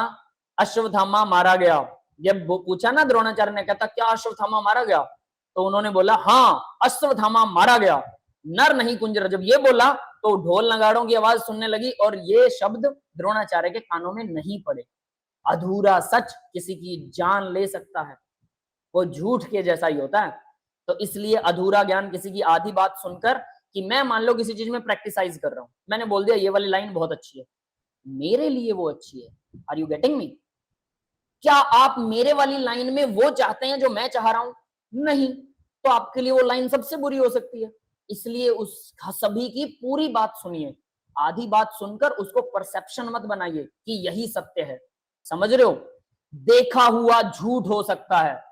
A: अश्वत्थामा मारा गया। जब पूछा ना द्रोणाचार्य ने, कहता क्या अश्वत्थामा मारा गया? तो उन्होंने बोला हाँ अश्वत्थामा मारा गया, नर नहीं कुंजर। जब ये बोला तो ढोल नगाड़ों की आवाज सुनने लगी और ये शब्द द्रोणाचार्य के कानों में नहीं पड़े। अधूरा सच किसी की जान ले सकता है, वो झूठ के जैसा ही होता है। तो इसलिए अधूरा ज्ञान, किसी की आधी बात सुनकर, कि मैं मान लो किसी चीज में प्रैक्टिसाइज कर रहा हूं, मैंने बोल दिया ये वाली लाइन बहुत अच्छी है, मेरे लिए वो अच्छी है। Are you getting me? क्या आप मेरे वाली लाइन में वो चाहते हैं जो मैं चाह रहा हूं? नहीं, तो आपके लिए वो लाइन सबसे बुरी हो सकती है। इसलिए उस सभी की पूरी बात सुनिए, आधी बात सुनकर उसको परसेप्शन मत बनाइए कि यही सत्य है। समझ रहे हो? देखा हुआ झूठ हो सकता है,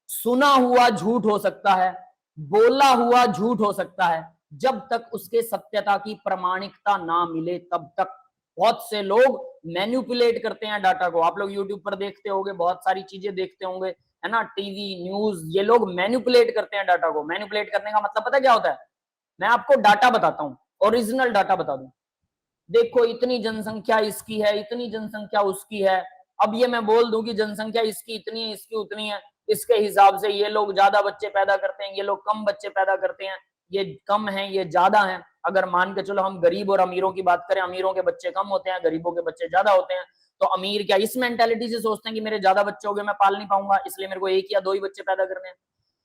A: सुना हुआ झूठ हो सकता है, बोला हुआ झूठ हो सकता है, जब तक उसके सत्यता की प्रमाणिकता ना मिले तब तक। बहुत से लोग मैन्युपुलेट करते हैं डाटा को। आप लोग यूट्यूब पर देखते होंगे, बहुत सारी चीजें देखते होंगे, है ना, टीवी न्यूज, ये लोग मैन्युपुलेट करते हैं डाटा को। मैन्युपुलेट करने का मतलब पता क्या होता है? मैं आपको डाटा बताता हूं, ओरिजिनल डाटा बता दूं, देखो इतनी जनसंख्या इसकी है, इतनी जनसंख्या उसकी है। अब ये मैं बोल दूं कि जनसंख्या इसकी इतनी है, इसकी उतनी है, इसके हिसाब से ये लोग ज्यादा बच्चे पैदा करते हैं, ये लोग कम बच्चे पैदा करते हैं, ये कम है, ये ज्यादा है। अगर मान के चलो हम गरीब और अमीरों की बात करें, अमीरों के बच्चे कम होते हैं, गरीबों के बच्चे ज्यादा होते हैं। तो अमीर क्या इस मेंटेलिटी से सोचते हैं कि मेरे ज्यादा बच्चे हो गए, मैं पाल नहीं पाऊंगा, इसलिए मेरे को 1 या 2 ही बच्चे पैदा करने हैं।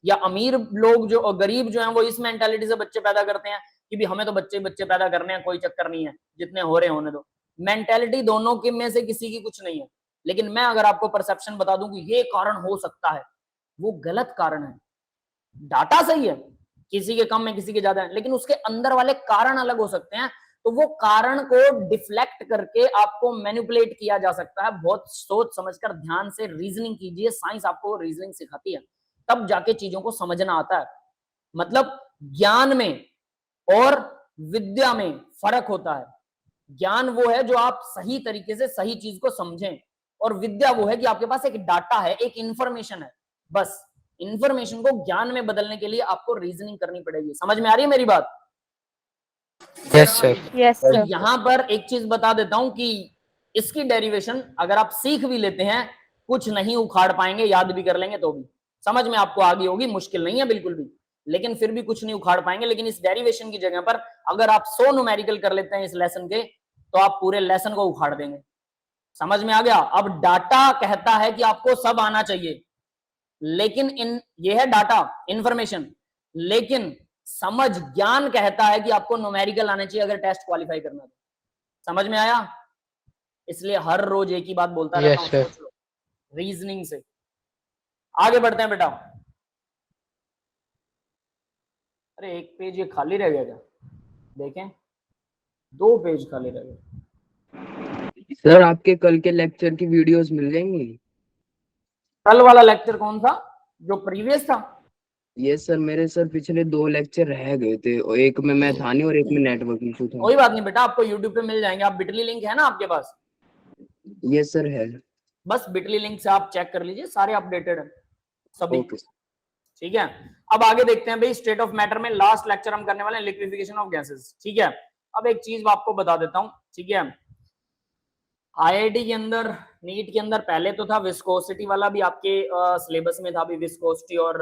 A: या अमीर लोग जो, और गरीब जो है, वो इस मेंटेलिटी से बच्चे पैदा करते हैं कि भी हमें तो बच्चे बच्चे पैदा करने हैं, कोई चक्कर नहीं है, जितने हो रहे होने दो। मेंटेलिटी दोनों के में से किसी की कुछ नहीं है। लेकिन मैं अगर आपको परसेप्शन बता दूं कि ये कारण हो सकता है, वो गलत कारण है। डाटा सही है, किसी के कम है, किसी के ज्यादा है, लेकिन उसके अंदर वाले कारण अलग हो सकते हैं। तो वो कारण को डिफ्लेक्ट करके आपको मैनिपुलेट किया जा सकता है। बहुत सोच समझकर ध्यान से रीजनिंग कीजिए, साइंस आपको रीजनिंग सिखाती है, तब जाके चीजों को समझना आता है। मतलब ज्ञान में और विद्या में फर्क होता है। ज्ञान वो है जो आप सही तरीके से सही चीज को समझें, और विद्या वो है कि आपके पास एक डाटा है, एक इंफॉर्मेशन है। बस इंफॉर्मेशन को ज्ञान में बदलने के लिए आपको रीजनिंग करनी पड़ेगी। समझ में आ रही है मेरी बात?
C: Yes sir.
B: Yes,
A: तो
B: sir.
A: यहां पर एक चीज बता देता हूं कि इसकी डेरिवेशन अगर आप सीख भी लेते हैं, कुछ नहीं उखाड़ पाएंगे, याद भी कर लेंगे तो भी समझ में आपको आ गई होगी, मुश्किल नहीं है बिल्कुल भी, लेकिन फिर भी कुछ नहीं उखाड़ पाएंगे। लेकिन इस डेरिवेशन की जगह पर अगर आप 100 न्यूमेरिकल कर लेते हैं इस लेसन के, तो आप पूरे लेसन को उखाड़ देंगे। समझ में आ गया? अब डाटा कहता है कि आपको सब आना चाहिए, लेकिन ये है डाटा, इंफॉर्मेशन, लेकिन समझ, ज्ञान कहता है कि आपको न्यूमेरिकल आना चाहिए अगर टेस्ट क्वालिफाई करना तो। समझ में आया? इसलिए हर रोज एक ही बात बोलता रहता हूं, सोच लो रीजनिंग से। आगे बढ़ते हैं बेटा। अरे एक पेज ये खाली रह गया क्या? देखें, 2 पेज खाली रह गए।
F: सर आपके कल के लेक्चर की वीडियोस मिल जाएंगी?
A: कल वाला लेक्चर कौन था? जो प्रीवियस था?
F: ये सर मेरे सर पिछले 2 लेक्चर रह गए थे, और एक में मैं था नहीं और एक में नेटवर्क इशू था।
A: कोई बात नहीं बेटा, आपको यूट्यूब पे मिल जाएंगे। आप बिटली लिंक है ना आपके पास?
F: ये सर है।
A: बस बिटली लिंक से आप चेक कर लीजिए, सारे अपडेटेड है सभी।
F: ओके।
A: ठीक है, अब आगे देखते हैं भाई। स्टेट ऑफ मैटर में लास्ट लेक्चर हम करने वाले हैं लिक्विफिकेशन ऑफ गैसेस। ठीक है, अब एक चीज आपको बता देता हूं। ठीक है, आईआईटी के अंदर, नीट के अंदर पहले तो था विस्कोसिटी वाला भी आपके सिलेबस में था भी, विस्कोसिटी और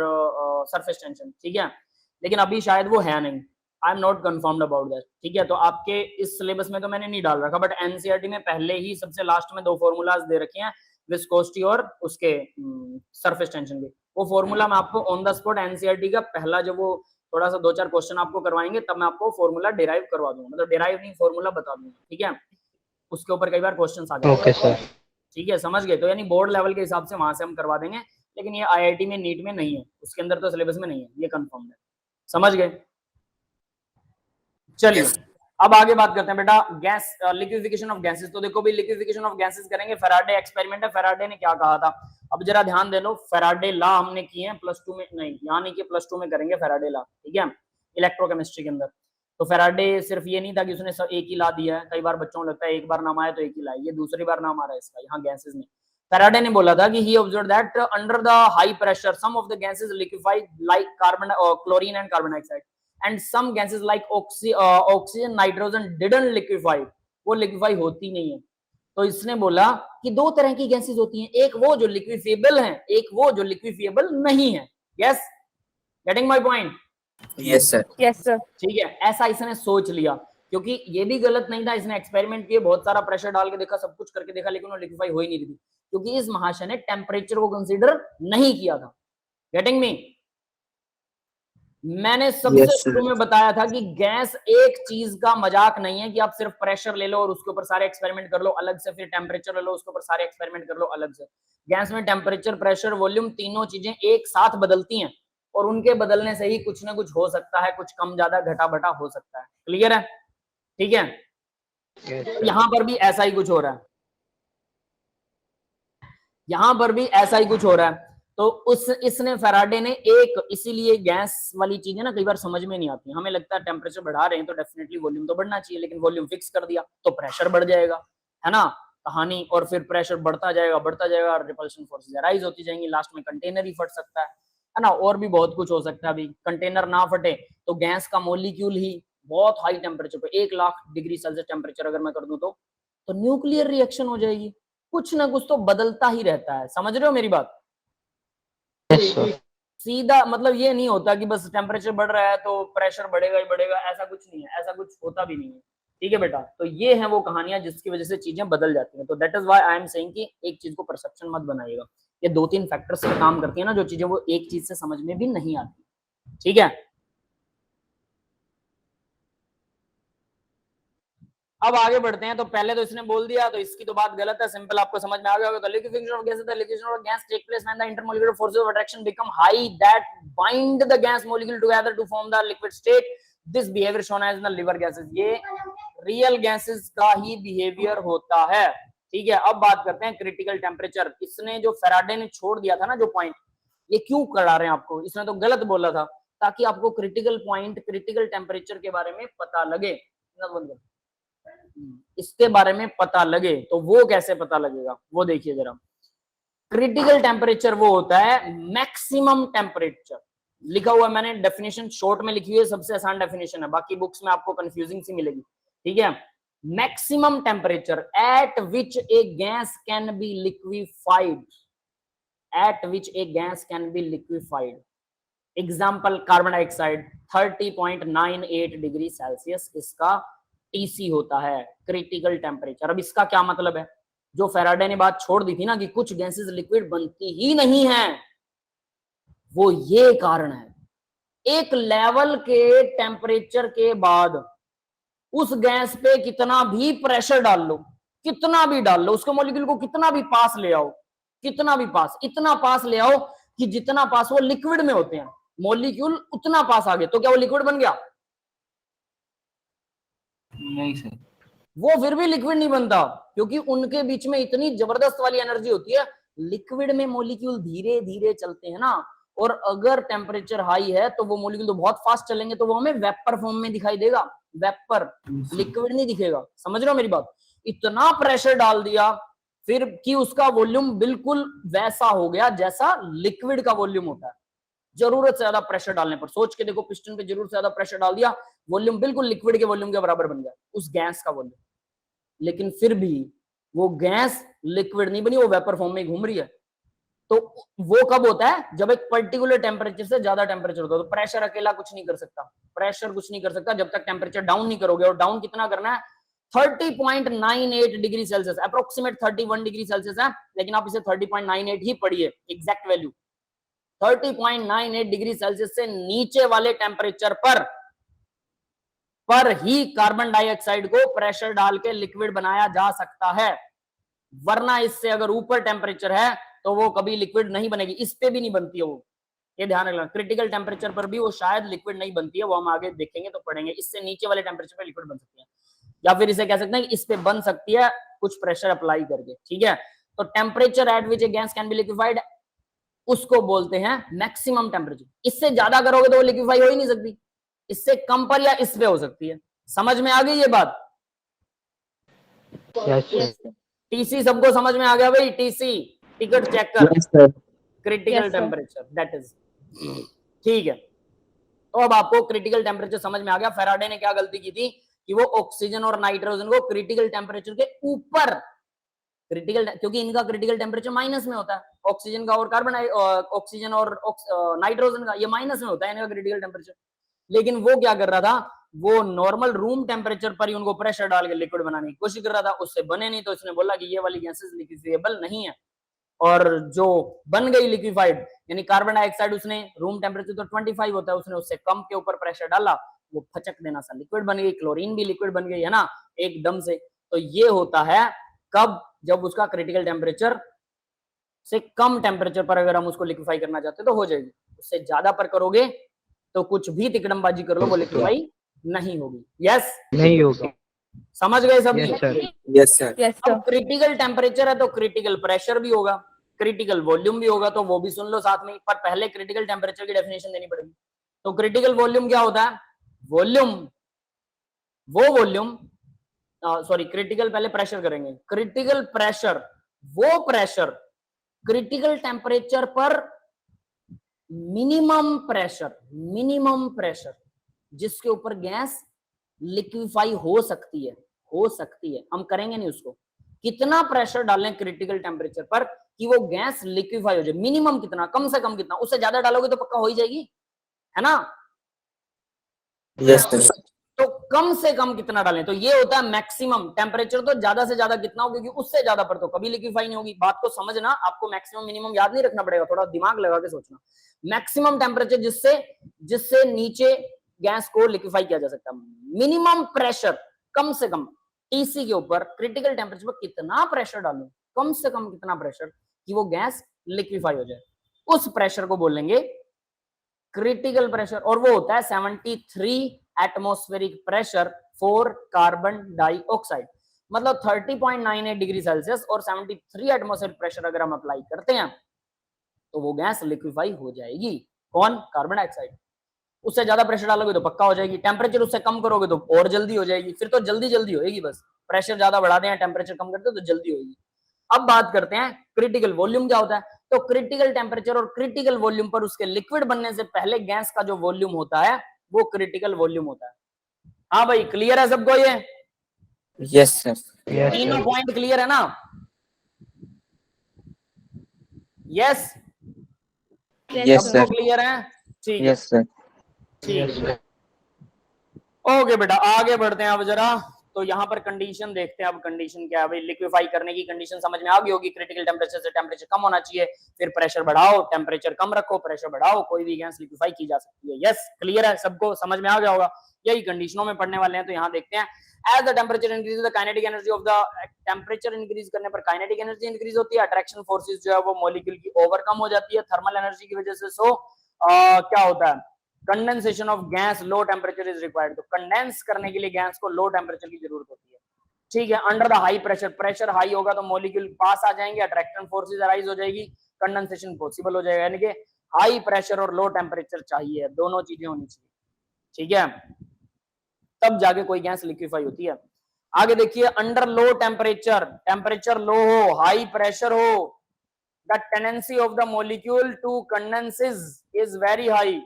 A: सरफेस टेंशन। ठीक है, लेकिन अभी शायद वो है नहीं, I am not confirmed about that. ठीक है, तो आपके इस सिलेबस में तो मैंने नहीं डाल रखा, बट एनसीईआरटी में पहले ही सबसे लास्ट में 2 फॉर्मूलाज दे रखे हैं, विस्कोसिटी और उसके सरफेस टेंशन के। वो फॉर्मूला मैं आपको ऑन द स्पॉट एनसीईआरटी का पहला, जब वो थोड़ा सा 2-4 क्वेश्चन आपको करवाएंगे, तब मैं आपको फॉर्मूला डिराइव करवा दूंगा, मतलब डिराइव नहीं, फॉर्मूला बता दूंगा। ठीक है, उसके ऊपर कई बार क्वेश्चंस आ जाते हैं।
C: Okay sir.
A: ठीक है, समझ गए? तो यानी बोर्ड लेवल के हिसाब से वहां से हम करवा देंगे, लेकिन ये आईआईटी में, नीट में नहीं है, उसके अंदर तो सिलेबस में नहीं है, ये कंफर्म है। समझ गए? चलिए अब आगे बात करते हैं बेटा, गैस लिक्विफिकेशन ऑफ गैसेस। तो देखो भी, लिक्विफिकेशन ऑफ गैसेस करेंगे, फैराडे एक्सपेरिमेंट है। फैराडे ने क्या कहा था, अब जरा ध्यान दे लो। फैराडे लॉ हमने किए हैं +2 में, नहीं यहाँ नहीं किए, +2 में करेंगे फैराडे लॉ। ठीक है, इलेक्ट्रोकेमिस्ट्री के अंदर। तो फैराडे सिर्फ ये नहीं था कि उसने एक ही ला दिया है, कई बार बच्चों को लगता है एक बार नाम आया तो एक ही ला, ये दूसरी बार नाम आ रहा है इसका यहाँ गैसेस में। फैराडे ने बोला था कि he observed that under the high pressure some of the gases liquefy like carbon, chlorine and carbon dioxide, and some gases like oxygen, nitrogen didn't liquefy, वो liquefy होती नहीं है। तो इसने बोला कि 2 तरह की गैसेस होती हैं, एक वो जो लिक्विफिएबल हैं, एक वो जो लिक्विफिएबल नहीं है। Yes, getting my point?
C: Yes sir.
B: Yes, sir.
A: ठीक है, ऐसा इसने सोच लिया, क्योंकि ये भी गलत नहीं था। इसने एक्सपेरिमेंट किए, बहुत सारा प्रेशर डाल के देखा, सब कुछ करके देखा, लेकिन वो लिक्विफाई हो ही नहीं रही थी, क्योंकि इस महाशय ने टेम्परेचर को कंसीडर नहीं किया था। Getting me? मैंने सबसे शुरू में बताया था कि गैस एक चीज का मजाक नहीं है कि आप सिर्फ प्रेशर ले लो और उसके ऊपर सारे एक्सपेरिमेंट कर लो अलग से, फिर टेम्परेचर ले लो उसके ऊपर सारे एक्सपेरिमेंट कर लो अलग से। गैस में टेम्परेचर, प्रेशर, वॉल्यूम, तीनों चीजें एक साथ बदलती हैं, और उनके बदलने से ही कुछ ना कुछ हो सकता है, कुछ कम ज्यादा घटा बटा हो सकता है। क्लियर है? ठीक है, तो यहां पर भी ऐसा ही कुछ हो रहा है, यहां पर भी ऐसा ही कुछ हो रहा है। तो इसने फैराडे ने एक, इसीलिए गैस वाली चीजें ना कई बार समझ में नहीं आती, हमें लगता है टेम्परेचर बढ़ा रहे हैं तो डेफिनेटली वॉल्यूम तो बढ़ना चाहिए, लेकिन वॉल्यूम फिक्स कर दिया तो प्रेशर बढ़ जाएगा, है ना कहानी, और फिर प्रेशर बढ़ता जाएगा, रिपल्शन फोर्सेस अराइज होती जाएंगी, लास्ट में कंटेनर ही फट सकता है ना, और भी बहुत कुछ हो सकता है। अभी कंटेनर ना फटे तो गैस का मॉलिक्यूल ही बहुत हाई टेम्परेचर पे, 1,00,000 डिग्री सेल्सियस टेम्परेचर अगर मैं कर दूं तो न्यूक्लियर रिएक्शन हो जाएगी, कुछ ना कुछ तो बदलता ही रहता है। समझ रहे हो मेरी बात? सीधा मतलब ये नहीं होता कि बस टेम्परेचर बढ़ रहा है तो प्रेशर बढ़ेगा ही बढ़ेगा, ऐसा कुछ नहीं है, ऐसा कुछ होता भी नहीं है। ठीक है बेटा, तो ये है वो कहानियां जिसकी वजह से चीजें बदल जाती हैं। तो that is why I am saying कि एक चीज को परसेप्शन मत बनाइएगा, ये 2-3 फैक्टर्स पे काम करती है ना, जो चीजें वो एक चीज से समझ में भी नहीं आती। ठीक है, अब आगे बढ़ते हैं। तो पहले तो इसने बोल दिया, तो इसकी तो बात गलत है, सिंपल आपको समझ में आ गया होगा। तो liquefaction of gases, the liquefaction of gas take place when the intermolecular forces of attraction become high that bind the gas molecule together to form the liquid state, this behaviour shown as the liver gases. ये real gases का ही behaviour होता है। ठीक है, अब बात करते हैं क्रिटिकल टेम्परेचर। इसने जो फेराडे ने छोड़ दिया था ना जो पॉइंट, ये क्यों करा रहे हैं आपको, इसने तो गलत बोला था, ताकि आपको क्रिटिकल पॉइंट, क्रिटिकल टेम्परेचर के बारे में पता लगे, इसके बारे में पता लगे। तो वो कैसे पता लगेगा वो देखिए जरा। क्रिटिकल टेम्परेचर वो होता है मैक्सिमम टेम्परेचर, लिखा हुआ मैंने डेफिनेशन शॉर्ट में लिखी हुई है, सबसे आसान डेफिनेशन है, बाकी बुक्स में आपको कंफ्यूजिंग सी मिलेगी। ठीक है, maximum temperature at which A gas can be liquefied, eight which A gas can be liquefied. Example carbon dioxide 30.98 degree Celsius इसका टीसी होता है, क्रिटिकल टेम्परेचर। अब इसका क्या मतलब है, जो फेराडे ने बात छोड़ दी थी ना कि कुछ गैसेस लिक्विड बनती ही नहीं है, वो ये कारण है। एक लेवल के टेम्परेचर के बाद उस गैस पे कितना भी प्रेशर डाल लो, कितना भी डाल लो, उसके मॉलिक्यूल को कितना भी पास ले आओ, कितना भी पास, इतना पास ले आओ कि जितना पास वो लिक्विड में होते हैं मॉलिक्यूल, उतना पास आ गए, तो क्या वो लिक्विड बन गया?
D: नहीं सर,
A: वो फिर भी लिक्विड नहीं बनता, क्योंकि उनके बीच में इतनी जबरदस्त वाली एनर्जी होती है। लिक्विड में मॉलिक्यूल धीरे धीरे चलते हैं ना, और अगर टेम्परेचर हाई है तो वो मॉलिक्यूल तो बहुत फास्ट चलेंगे, तो वो हमें वेपर फॉर्म में दिखाई देगा, वेपर, लिक्विड नहीं दिखेगा। समझ रहे हो मेरी बात? इतना प्रेशर डाल दिया फिर कि उसका वॉल्यूम बिल्कुल वैसा हो गया जैसा लिक्विड का वॉल्यूम होता है। जरूरत से ज्यादा प्रेशर डालने पर, सोच के देखो, पिस्टन पे जरूरत से ज्यादा प्रेशर डाल दिया, वॉल्यूम बिल्कुल लिक्विड के वॉल्यूम के बराबर बन गया उस गैस का वॉल्यूम, लेकिन फिर भी वो गैस लिक्विड नहीं बनी, वो वेपर फॉर्म में घूम रही है। तो वो कब होता है? जब एक पर्टिकुलर टेम्परेचर से ज्यादा टेम्परेचर होता है। तो प्रेशर अकेला कुछ नहीं कर सकता, प्रेशर कुछ नहीं कर सकता जब तक टेम्परेचर डाउन नहीं करोगे। और डाउन कितना करना है? 30.98 degree Celsius, approximate 31 degree Celsius है, लेकिन आप इसे 30.98 ही पढ़िए, एग्जैक्ट वैल्यू। 30.98 डिग्री सेल्सियस से नीचे वाले टेम्परेचर पर ही कार्बन डाइऑक्साइड को प्रेशर डाल के लिक्विड बनाया जा सकता है, वरना इससे अगर ऊपर टेम्परेचर है तो वो कभी लिक्विड नहीं बनेगी। इस पे भी नहीं बनती है वो, ये ध्यान रखना। क्रिटिकल टेम्परेचर पर भी वो शायद लिक्विड नहीं बनती है, वो हम आगे देखेंगे तो पढ़ेंगे। इससे नीचे वाले टेम्परेचर पे लिक्विड बन सकती है, या फिर इसे कह सकते हैं कि इस पे बन सकती है कुछ प्रेशर अप्लाई करके। ठीक है, तो temperature at which A gas can be liquefied, उसको बोलते हैं मैक्सिमम टेम्परेचर। इससे ज्यादा करोगे तो वो लिक्विफाई हो ही नहीं सकती, इससे कम पर या इस पे हो सकती है। समझ में आ गई ये बात? टीसी सबको समझ में आ गया भाई? टीसी, टिकट चेक कर, क्रिटिकल टेम्परेचर, दैट इज। ठीक है, तो अब आपको क्रिटिकल टेम्परेचर समझ में आ गया। फेराडे ने क्या गलती की थी कि वो ऑक्सीजन और नाइट्रोजन को क्रिटिकल टेम्परेचर के ऊपर, क्रिटिकल, क्योंकि इनका क्रिटिकल टेम्परेचर माइनस में होता है, ऑक्सीजन का और कार्बन, ऑक्सीजन और नाइट्रोजन का ये माइनस में होता है इनका क्रिटिकल टेम्परेचर। लेकिन वो क्या कर रहा था, वो नॉर्मल रूम टेम्परेचर पर ही उनको प्रेशर डाल के लिक्विड बनाने की कोशिश कर रहा था, उससे बने नहीं। तो इसने बोला कि ये वाली गैसेस लिक्विफाइबल नहीं है, और जो बन गई लिक्विफाइड, यानी कार्बन डाइऑक्साइड, उसने रूम टेम्परेचर तो 25 होता है, उसने उससे कम के ऊपर प्रेशर डाला, वो फचक देना सा लिक्विड बन गई। क्लोरीन भी लिक्विड बन गई है ना एकदम से। तो ये होता है कब? जब उसका क्रिटिकल टेम्परेचर से कम टेम्परेचर पर अगर हम उसको लिक्विफाई करना चाहते हैं तो हो जाएगी। उससे ज्यादा पर करोगे तो कुछ भी तिकड़मबाजी कर लो, वो लिक्विफाई नहीं होगी। यस,
C: नहीं होगा।
A: समझ गए सब?
C: Yes sir.
B: Yes sir.
A: अब क्रिटिकल टेम्परेचर है तो क्रिटिकल प्रेशर भी होगा, क्रिटिकल वॉल्यूम भी होगा, तो वो भी सुन लो साथ में। पर पहले क्रिटिकल टेम्परेचर की डेफिनेशन देनी पड़ेगी। तो क्रिटिकल वॉल्यूम क्या होता है? वॉल्यूम, वो वॉल्यूम, सॉरी, क्रिटिकल पहले प्रेशर करेंगे। क्रिटिकल प्रेशर, वो प्रेशर क्रिटिकल टेम्परेचर पर मिनिमम प्रेशर जिसके ऊपर गैस लिक्विफाई हो सकती है, हम करेंगे नहीं उसको। कितना प्रेशर डालें क्रिटिकल टेम्परेचर पर कि वो गैस लिक्विफाई हो जाए? मिनिमम कितना, कम से कम कितना? उससे ज्यादा डालोगे तो पक्का हो ही जाएगी, है ना?
B: Yes sir.
A: तो कम से कम कितना डालें? तो ये होता है मैक्सिमम टेम्परेचर। तो ज्यादा से ज्यादा कितना हो, क्योंकि उससे ज्यादा पर तो कभी लिक्विफाई नहीं होगी। बात को समझना, आपको मैक्सिमम मिनिमम याद नहीं रखना पड़ेगा, थोड़ा दिमाग लगा के सोचना। मैक्सिमम टेम्परेचर जिससे नीचे गैस को लिक्विफाई किया जा सकता है। मिनिमम प्रेशर, कम से कम टीसी के ऊपर क्रिटिकल टेम्परेचर पर कितना प्रेशर डालूं, कम से कम कितना प्रेशर कि वो गैस लिक्विफाई हो जाए, उस प्रेशर को बोलेंगे क्रिटिकल प्रेशर। और वो होता है 73 एटमॉस्फेरिक प्रेशर 4 कार्बन डाइऑक्साइड। मतलब 30.98 डिग्री सेल्सियस और 73 एटमॉस्फेयर प्रेशर अगर हम अप्लाई करते हैं तो वो गैस लिक्विफाई हो जाएगी। कौन? Carbon dioxide. उससे ज्यादा प्रेशर डालोगे तो पक्का हो जाएगी, टेम्परेचर उससे कम करोगे तो और जल्दी हो जाएगी, फिर तो जल्दी जल्दी होएगी। बस प्रेशर ज्यादा बढ़ा दें, टेम्परेचर कम करते तो जल्दी होगी। अब बात करते हैं क्रिटिकल वॉल्यूम क्या होता है। तो क्रिटिकल टेम्परेचर और क्रिटिकल वॉल्यूम पर उसके लिक्विड बनने से पहले गैस का जो वॉल्यूम होता है वो क्रिटिकल वॉल्यूम होता है। हाँ भाई, क्लियर है सबको ये?
B: Yes, sir.
C: Yes,
A: तीनों
C: sir.
A: पॉइंट क्लियर है ना? यस,
B: Yes,
A: सबको
B: sir.
A: क्लियर है? ठीक है,
B: Yes, sir.
A: ठीक है। ओके बेटा, आगे बढ़ते हैं अब जरा। तो यहाँ पर कंडीशन देखते हैं। अब कंडीशन क्या है भाई? लिक्विफाई करने की कंडीशन समझ में आ गई होगी। क्रिटिकल टेम्परेचर से टेम्परेचर कम होना चाहिए, फिर प्रेशर बढ़ाओ, टेम्परेचर कम रखो, प्रेशर बढ़ाओ, कोई भी गैस लिक्विफाई की जा सकती है। यस, क्लियर है सबको? समझ में आ गया होगा। यही कंडीशनों में पढ़ने वाले हैं। तो यहाँ देखते हैं, as the temperature increase the kinetic energy of the, temperature increase करने पर काइनेटिक एनर्जी इंक्रीज होती है, अट्रैक्शन फोर्सेस जो है वो मॉलिक्यूल की ओवरकम हो जाती है थर्मल एनर्जी की वजह से। सो क्या होता है? Condensation of gas low temperature is required. तो कंडेंस करने के लिए गैस को लो टेम्परेचर की जरूरत होती है। ठीक है, under the high pressure, pressure high होगा तो मॉलिक्यूल पास आ जाएंगे, अट्रैक्शन फोर्सेस अराइज हो जाएगी, कंडेंसेशन पॉसिबल हो जाएगा। यानी कि हाई प्रेशर और लो टेम्परेचर चाहिए, दोनों चीजें होनी चाहिए। ठीक है, तब जाके कोई गैस लिक्विफाई होती है। आगे देखिए, under low temperature, temperature low हो, हाई प्रेशर हो, the tendency of the molecule to condenses is very high.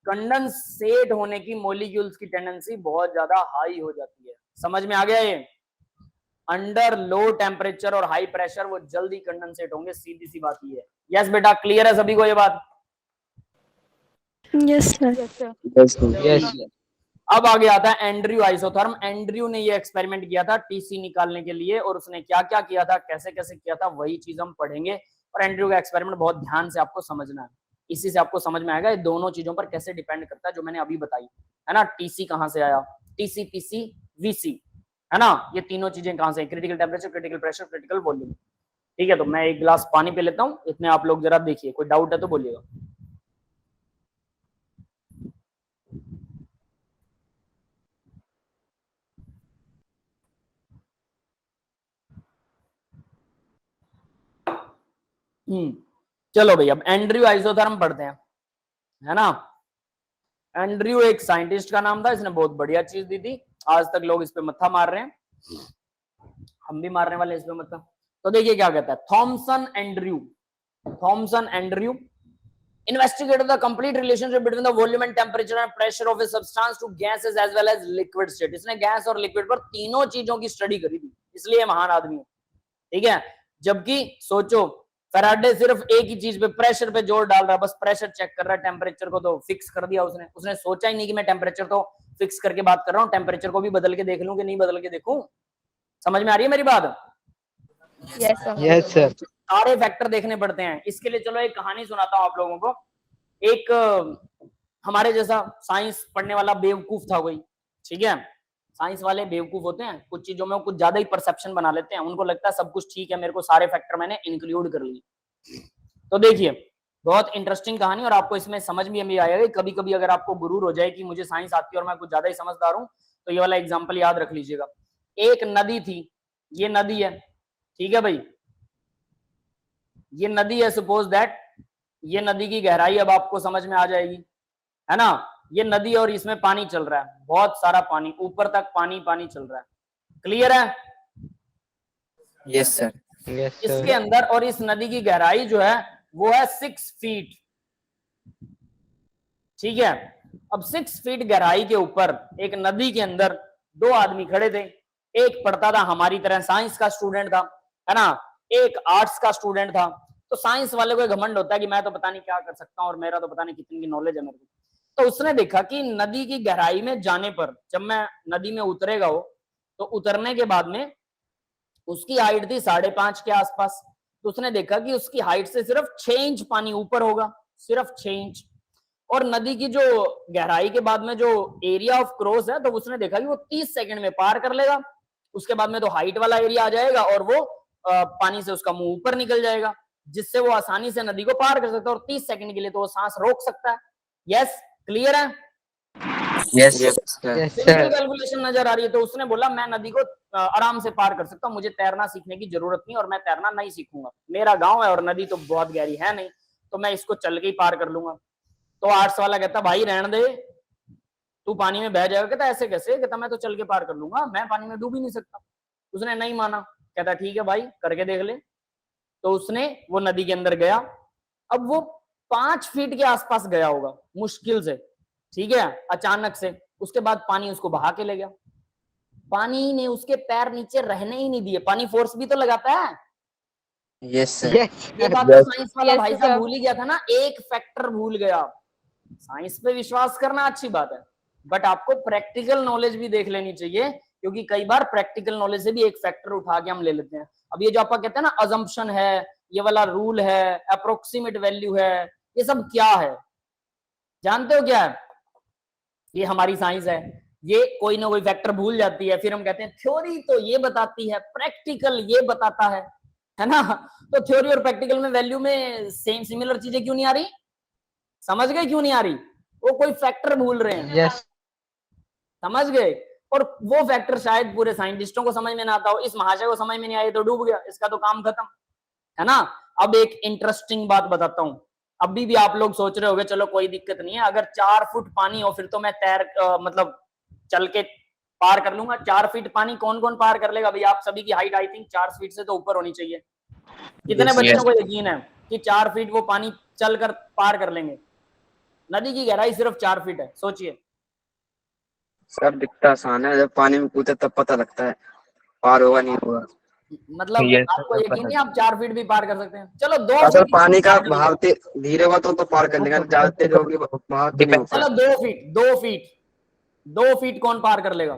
A: Condensate होने की मॉलिक्यूल्स की टेंडेंसी बहुत ज्यादा हाई हो जाती है। समझ में आ गया ये? अंडर लो टेम्परेचर और हाई प्रेशर वो जल्दी कंडेंसेट होंगे, सीधी सी बात ये है। यस बेटा, क्लियर है सभी को ये बात?
E: Yes sir.
B: Yes, sir.
C: Yes.
A: अब आगे आता है एंड्रयू आइसोथर्म। एंड्रयू ने ये एक्सपेरिमेंट किया था टीसी निकालने के लिए, और उसने क्या क्या किया था, कैसे कैसे किया था, वही चीज हम पढ़ेंगे। और एंड्रयू का एक्सपेरिमेंट बहुत ध्यान से आपको समझना है, इसी से आपको समझ में आएगा ये दोनों चीजों पर कैसे डिपेंड करता है जो मैंने अभी बताई है ना। टीसी कहां से आया, टीसी, पीसी, वीसी, है ना, ये तीनों चीजें कहां से? Critical temperature, critical pressure, critical volume. ठीक है, तो मैं एक गिलास पानी पी लेता हूँ, इतने आप लोग जरा देखिए, कोई डाउट है तो बोलिएगा। चलो भाई, अब एंड्रयू आइसोथर्म पढ़ते हैं, है ना। एंड्रयू एक साइंटिस्ट का नाम था, इसने बहुत बढ़िया चीज दी थी। आज तक लोग इस पे मत्था मार रहे हैं, हम भी मारने वाले इस पे मत्था। तो देखिए क्या कहता है, Thomson Andrew investigated the complete relationship between the volume and temperature and pressure of a substance to gases as well as liquid state। इसने गैस और लिक्विड पर तीनों चीजों की स्टडी करी थी, इसलिए महान आदमी है। ठीक है, जबकि सोचो फैराडे सिर्फ एक ही चीज पे, प्रेशर पे जोर डाल रहा है, बस प्रेशर चेक कर रहा है, टेम्परेचर को तो फिक्स कर दिया उसने। उसने सोचा ही नहीं कि मैं टेम्परेचर तो फिक्स करके बात कर रहा हूँ, टेम्परेचर को भी बदल के देख लूं कि नहीं बदल के देखूं। समझ में आ रही है मेरी बात?
C: Yes, sir.
A: सारे फैक्टर देखने पड़ते हैं। इसके लिए चलो एक कहानी सुनाता हूं आप लोगों को। एक हमारे जैसा साइंस पढ़ने वाला बेवकूफ था कोई, ठीक है। साइंस वाले बेवकूफ होते हैं, कुछ चीजों में कुछ ज्यादा ही परसेप्शन बना लेते हैं, उनको लगता है सब कुछ ठीक है, मेरे को सारे फैक्टर मैंने इंक्लूड कर लिए। तो देखिए, बहुत इंटरेस्टिंग कहानी, और आपको इसमें समझ में आएगा। कभी कभी अगर आपको गुरूर हो जाए कि मुझे साइंस आती है और मैं कुछ ज्यादा ही समझदार हूं, तो ये वाला एग्जाम्पल याद रख लीजिएगा। एक नदी थी, ये नदी है, ठीक है भाई, ये नदी है। सपोज दैट ये नदी की गहराई अब आपको समझ में आ जाएगी, है ना। ये नदी और इसमें पानी चल रहा है, बहुत सारा पानी, ऊपर तक पानी पानी चल रहा है। क्लियर है?
B: Yes, sir.
C: Yes,
A: इसके
C: sir.
A: अंदर, और इस नदी की गहराई जो है वो है 6 फीट। ठीक है, अब 6 फीट गहराई के ऊपर एक नदी के अंदर दो आदमी खड़े थे। एक पढ़ता था हमारी तरह, साइंस का स्टूडेंट था, है ना, एक आर्ट्स का स्टूडेंट था। तो साइंस वाले को घमंड होता है कि मैं तो पता नहीं क्या कर सकता हूं और मेरा तो पता नहीं कितनी की नॉलेज है मेरे को। तो उसने देखा कि नदी की गहराई में जाने पर, जब मैं नदी में उतरेगा वो, तो उतरने के बाद में उसकी हाइट थी 5.5 के आसपास। तो उसने देखा कि उसकी हाइट से सिर्फ 6 इंच पानी ऊपर होगा, सिर्फ 6 इंच। और नदी की जो गहराई के बाद में जो एरिया ऑफ क्रॉस है, तो उसने देखा कि वो 30 सेकंड में पार कर लेगा। उसके बाद में तो हाइट वाला एरिया आ जाएगा और वो पानी से उसका मुंह ऊपर निकल जाएगा, जिससे वो आसानी से नदी को पार कर सकता है, और 30 सेकंड के लिए तो वो सांस रोक सकता है। यस, क्लियर है?
B: Yes, sir.
C: Yes,
A: simple
C: sir.
A: Calculation नजर आ रही है। तो उसने बोला मैं नदी को आराम से पार कर सकता हूँ, मुझे तैरना सीखने की जरूरत नहीं और मैं तैरना नहीं सीखूंगा, मेरा गांव है और नदी तो बहुत गहरी है नहीं, तो मैं इसको चल के ही पार कर लूंगा। तो आर्ट्स वाला कहता भाई रहने दे, तू पानी में बह जाएगा। कहता ऐसे कैसे? कहता मैं तो चल के पार कर लूंगा, मैं पानी में डूब ही नहीं सकता। उसने नहीं माना, कहता ठीक है भाई करके देख ले। तो उसने वो नदी के अंदर गया। अब वो 5 फीट के आसपास गया होगा मुश्किल से, ठीक है, अचानक से उसके बाद पानी उसको बहा के ले गया। पानी ने उसके पैर नीचे रहने ही नहीं दिए। पानी फोर्स भी तो लगाता है।
B: Yes, sir.
C: Yes,
A: ये
C: sir.
A: बात तो
B: Yes.
A: साइंस वाला
E: Yes,
A: भाई साहब
E: sir.
A: भूल ही गया था ना, एक फैक्टर भूल गया। साइंस पे विश्वास करना अच्छी बात है, बट आपको प्रैक्टिकल नॉलेज भी देख लेनी चाहिए, क्योंकि कई बार प्रैक्टिकल नॉलेज से भी एक फैक्टर उठा के हम ले लेते हैं। अब ये जो आपका कहते हैं ना अजम्पशन है, ये वाला रूल है, अप्रोक्सीमेट वैल्यू है, ये सब क्या है जानते हो क्या है? ये हमारी साइंस है। ये कोई ना कोई फैक्टर भूल जाती है, फिर हम कहते हैं थ्योरी तो ये बताती है, प्रैक्टिकल ये बताता है ना। तो थ्योरी और प्रैक्टिकल में वैल्यू में सेम सिमिलर चीजें क्यों नहीं आ रही? समझ गए क्यों नहीं आ रही? वो कोई फैक्टर भूल रहे हैं।
C: Yes.
A: समझ गए? और वो फैक्टर शायद पूरे साइंटिस्टों को समझ में ना आता हो, इस महाशय को समझ में नहीं आए तो डूब गया, इसका तो काम खत्म, है ना। अब एक इंटरेस्टिंग बात बताता हूं। अभी भी आप लोग सोच रहे होंगे चलो कोई दिक्कत नहीं है, अगर 4 फुट पानी हो फिर तो मैं मतलब चल के पार कर लूंगा। 4 फीट पानी कौन कौन पार कर लेगा भाई? आप सभी की हाइट आई थिंक 4 फीट से तो ऊपर होनी चाहिए। कितने
B: Yes,
A: बच्चों
B: yes.
A: को यकीन है कि 4 फीट वो पानी चल कर पार कर लेंगे? नदी की गहराई सिर्फ 4 फीट है, सोचिए।
B: सर दिखता आसान है, जब पानी में कूदे तब पता लगता है पार होगा नहीं होगा।
A: मतलब
D: Yes,
A: आपको
D: sir,
A: यकीन
D: पता
A: नहीं आप 4 फीट भी पार कर सकते हैं? चलो 2
B: अगर
A: फीट
B: पानी का
A: पार कर
B: बहाव
A: लेंगे।
B: धीरे हुआ तो पार कर लेगा, ज्यादा तेज होगी बहाव तो नहीं हो
A: चलो
B: पाएगा।
A: 2 फीट 2 फीट 2 फीट कौन पार कर लेगा?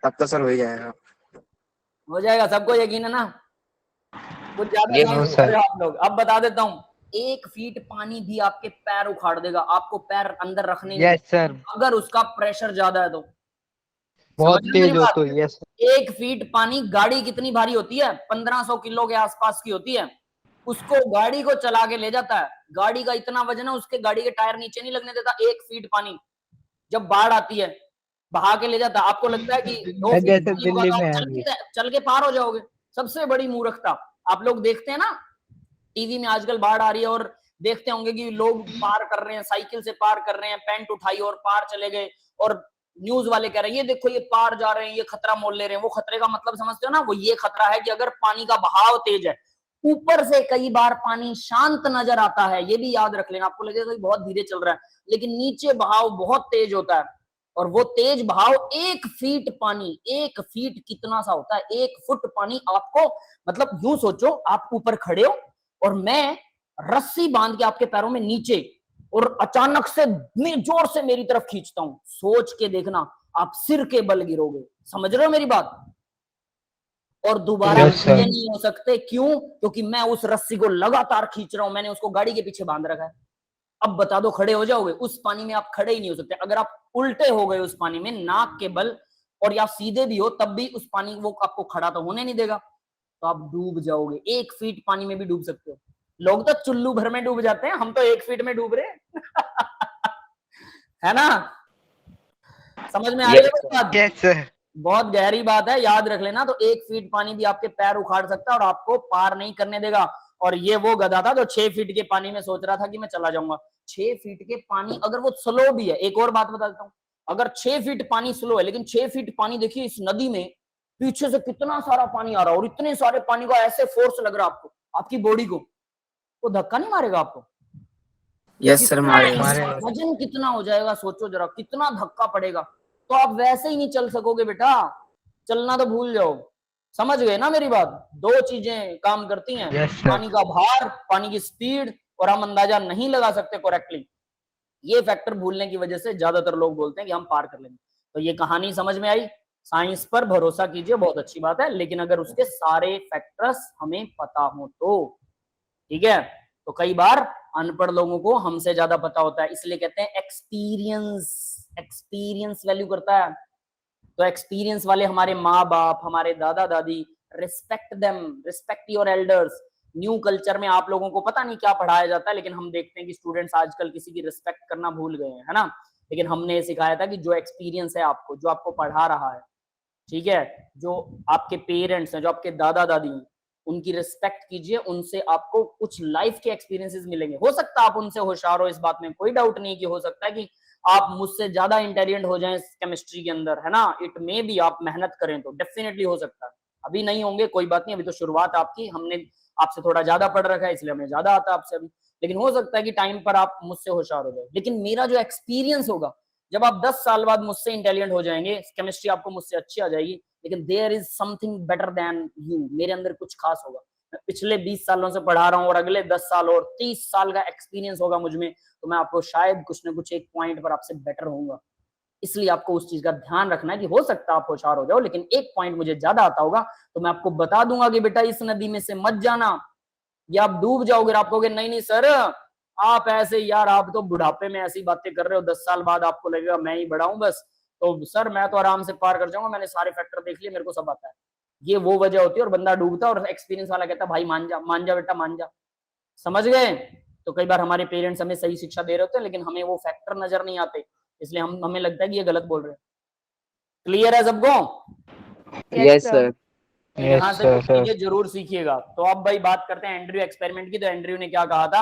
B: तब तो सर हो ही जाएगा।
A: हो जाएगा, सबको यकीन है ना? कुछ ज्यादा
B: Yes,
A: साइंस
C: no,
A: कर रहे
C: sir.
A: हो आप लोग। अब बता देता हूँ, 1 फीट पानी भी आपके पैर उखाड़ देगा, आपको पैर अंदर रखने नहीं
C: Yes, sir.
A: देगा, अगर उसका प्रेशर ज्यादा है तो।
C: बहुत
A: समझ रहे हो मेरी
C: तेज हो
A: बात?
C: तो yes.
A: 1 फीट पानी, गाड़ी कितनी भारी होती है? 1500 किलो के आसपास की होती है। उसको गाड़ी को चला के ले जाता है, गाड़ी का इतना वजन है उसके गाड़ी के टायर नीचे नहीं लगने देता। 1 फीट पानी जब बाढ़ आती है बहा के ले जाता है। आपको लगता है कि 2 फीट
C: जैसे
A: पानी होगा
C: दिल्ली
A: तो
C: में
A: आप
C: है
A: चल के पार हो जाओगे? सबसे बड़ी मूर्खता। आप लोग देखते हैं ना टीवी में आजकल बाढ़ आ रही है, और देखते होंगे कि लोग पार कर रहे हैं, साइकिल से पार कर रहे हैं, पैंट उठाई और पार चले गए, और न्यूज वाले कह रहे हैं ये देखो ये पार जा रहे हैं, ये खतरा मोल ले रहे हैं। वो खतरे का मतलब समझते हो ना? वो ये खतरा है कि अगर पानी का बहाव तेज है, ऊपर से कई बार पानी शांत नजर आता है, ये भी याद रख लेना। आपको लगेगा कि बहुत धीरे चल रहा है, लेकिन नीचे बहाव बहुत तेज होता है। और वो तेज बहाव 1 फीट पानी, 1 फीट कितना सा होता है? 1 फुट पानी। आपको मतलब यूं सोचो, आप ऊपर खड़े हो और मैं रस्सी बांध के आपके पैरों में नीचे, और अचानक से जोर से मेरी तरफ खींचता हूं, सोच के देखना आप सिर के बल गिरोगे। समझ रहे हो मेरी बात? और दोबारा
C: Yes, sir.
A: खड़े नहीं हो सकते। क्यों? क्योंकि मैं उस रस्सी को लगातार खींच रहा हूं, मैंने उसको गाड़ी के पीछे बांध रखा है। अब बता दो खड़े हो जाओगे? उस पानी में आप खड़े ही नहीं हो सकते। अगर आप उल्टे हो गए उस पानी में नाक के बल, और या सीधे भी हो तब भी उस पानी वो आपको खड़ा तो होने नहीं देगा, तो आप डूब जाओगे। 1 फीट पानी में भी डूब सकते हो। लोग तो चुल्लू भर में डूब जाते हैं, हम तो 1 फीट में डूब रहे हैं। है ना? समझ में आ रही है बात?
C: Yes, sir.
A: बहुत गहरी बात है, याद रख लेना। तो 1 फीट पानी भी आपके पैर उखाड़ सकता है और आपको पार नहीं करने देगा। और ये वो गधा था जो 6 फीट के पानी में सोच रहा था कि मैं चला जाऊंगा। 6 फीट के पानी अगर वो स्लो भी है, एक और बात बता देता हूँ, अगर 6 फीट पानी स्लो है, लेकिन 6 फीट पानी देखिए इस नदी में पीछे से कितना सारा पानी आ रहा है, और इतने सारे पानी का ऐसे फोर्स लग रहा है आपको, आपकी बॉडी को, वो धक्का नहीं मारेगा आपको?
B: यस सर मारेगा।
C: मारेगा।
A: वजन कितना हो जाएगा, सोचो जरा, कितना धक्का पड़ेगा। तो आप वैसे ही नहीं चल सकोगे बेटा, चलना तो भूल जाओ। समझ गए ना मेरी बात? 2 चीजें काम करती हैं,
C: Yes, sir.
A: पानी का भार, पानी की स्पीड, और हम अंदाजा नहीं लगा सकते करेक्टली। ये फैक्टर भूलने की वजह से ज्यादातर लोग बोलते हैं कि हम पार कर लेंगे। तो ये कहानी समझ में आई? साइंस पर भरोसा कीजिए, बहुत अच्छी बात है, लेकिन अगर उसके सारे फैक्टर्स हमें पता हो तो। ठीक है? तो कई बार अनपढ़ लोगों को हमसे ज्यादा पता होता है, इसलिए कहते हैं एक्सपीरियंस। एक्सपीरियंस वैल्यू करता है। तो एक्सपीरियंस वाले हमारे माँ बाप, हमारे दादा दादी, respect them, respect your elders. New culture में आप लोगों को पता नहीं क्या पढ़ाया जाता है, लेकिन हम देखते हैं कि स्टूडेंट्स आजकल किसी की रिस्पेक्ट करना भूल गए हैं, है ना? लेकिन हमने सिखाया था कि जो एक्सपीरियंस है आपको, जो आपको पढ़ा रहा है, ठीक है, जो आपके पेरेंट्स हैं, जो आपके दादा दादी हैं, उनकी रिस्पेक्ट कीजिए, उनसे आपको कुछ लाइफ के एक्सपीरियंसेस मिलेंगे। हो सकता है आप उनसे होशियार हो, इस बात में कोई डाउट नहीं कि हो सकता है कि आप मुझसे ज्यादा इंटेलिजेंट हो जाएं केमिस्ट्री के अंदर, है ना, इट मे बी, आप मेहनत करें तो डेफिनेटली हो सकता है। अभी नहीं होंगे कोई बात नहीं, अभी तो शुरुआत आपकी, हमने आपसे थोड़ा ज्यादा पढ़ रखा है इसलिए हमें ज्यादा आता है आपसे अभी, लेकिन हो सकता है कि टाइम पर आप मुझसे होशियार हो जाए। लेकिन मेरा जो एक्सपीरियंस होगा, जब आप 10 साल बाद मुझसे इंटेलिजेंट हो जाएंगे, केमिस्ट्री आपको मुझसे अच्छी आ जाएगी, लेकिन there is something better than you, मेरे अंदर कुछ खास होगा। मैं पिछले 20 सालों से पढ़ा रहा हूँ और अगले 10 साल और 30 साल का एक्सपीरियंस होगा मुझ में, तो मैं आपको शायद कुछ ना कुछ एक पॉइंट पर आपसे बेटर होऊंगा। इसलिए आपको उस चीज का ध्यान रखना है कि हो सकता है आप होशियार हो जाओ, लेकिन एक पॉइंट मुझे ज्यादा आता होगा तो मैं आपको बता दूंगा कि बेटा इस नदी में से मत जाना, या आप डूब जाओगे। आप कहोगे नहीं नहीं सर, आप ऐसे, यार आप तो बुढ़ापे में ऐसी बातें कर रहे हो, 10 साल बाद आपको लगेगा मैं ही बड़ा हूं बस, तो सर मैं तो आराम से पार कर जाऊंगा, मैंने सारे फैक्टर देख लिए, मेरे को सब आता है। ये वो वजह होती है, और बंदा डूबता है और एक्सपीरियंस वाला कहता है भाई मान जा बेटा मान जा। समझ गए? तो कई बार हमारे पेरेंट्स हमें सही शिक्षा दे रहे होते हैं, लेकिन हमें वो फैक्टर नजर नहीं आते, इसलिए हमें लगता है कि ये गलत बोल रहे हैं। क्लियर है सबको?
F: Yes sir.
A: यहाँ से कुछ चीजें जरूर सीखिएगा। तो अब भाई बात करते हैं एंड्रयू एक्सपेरिमेंट की। तो एंड्रयू ने क्या कहा था,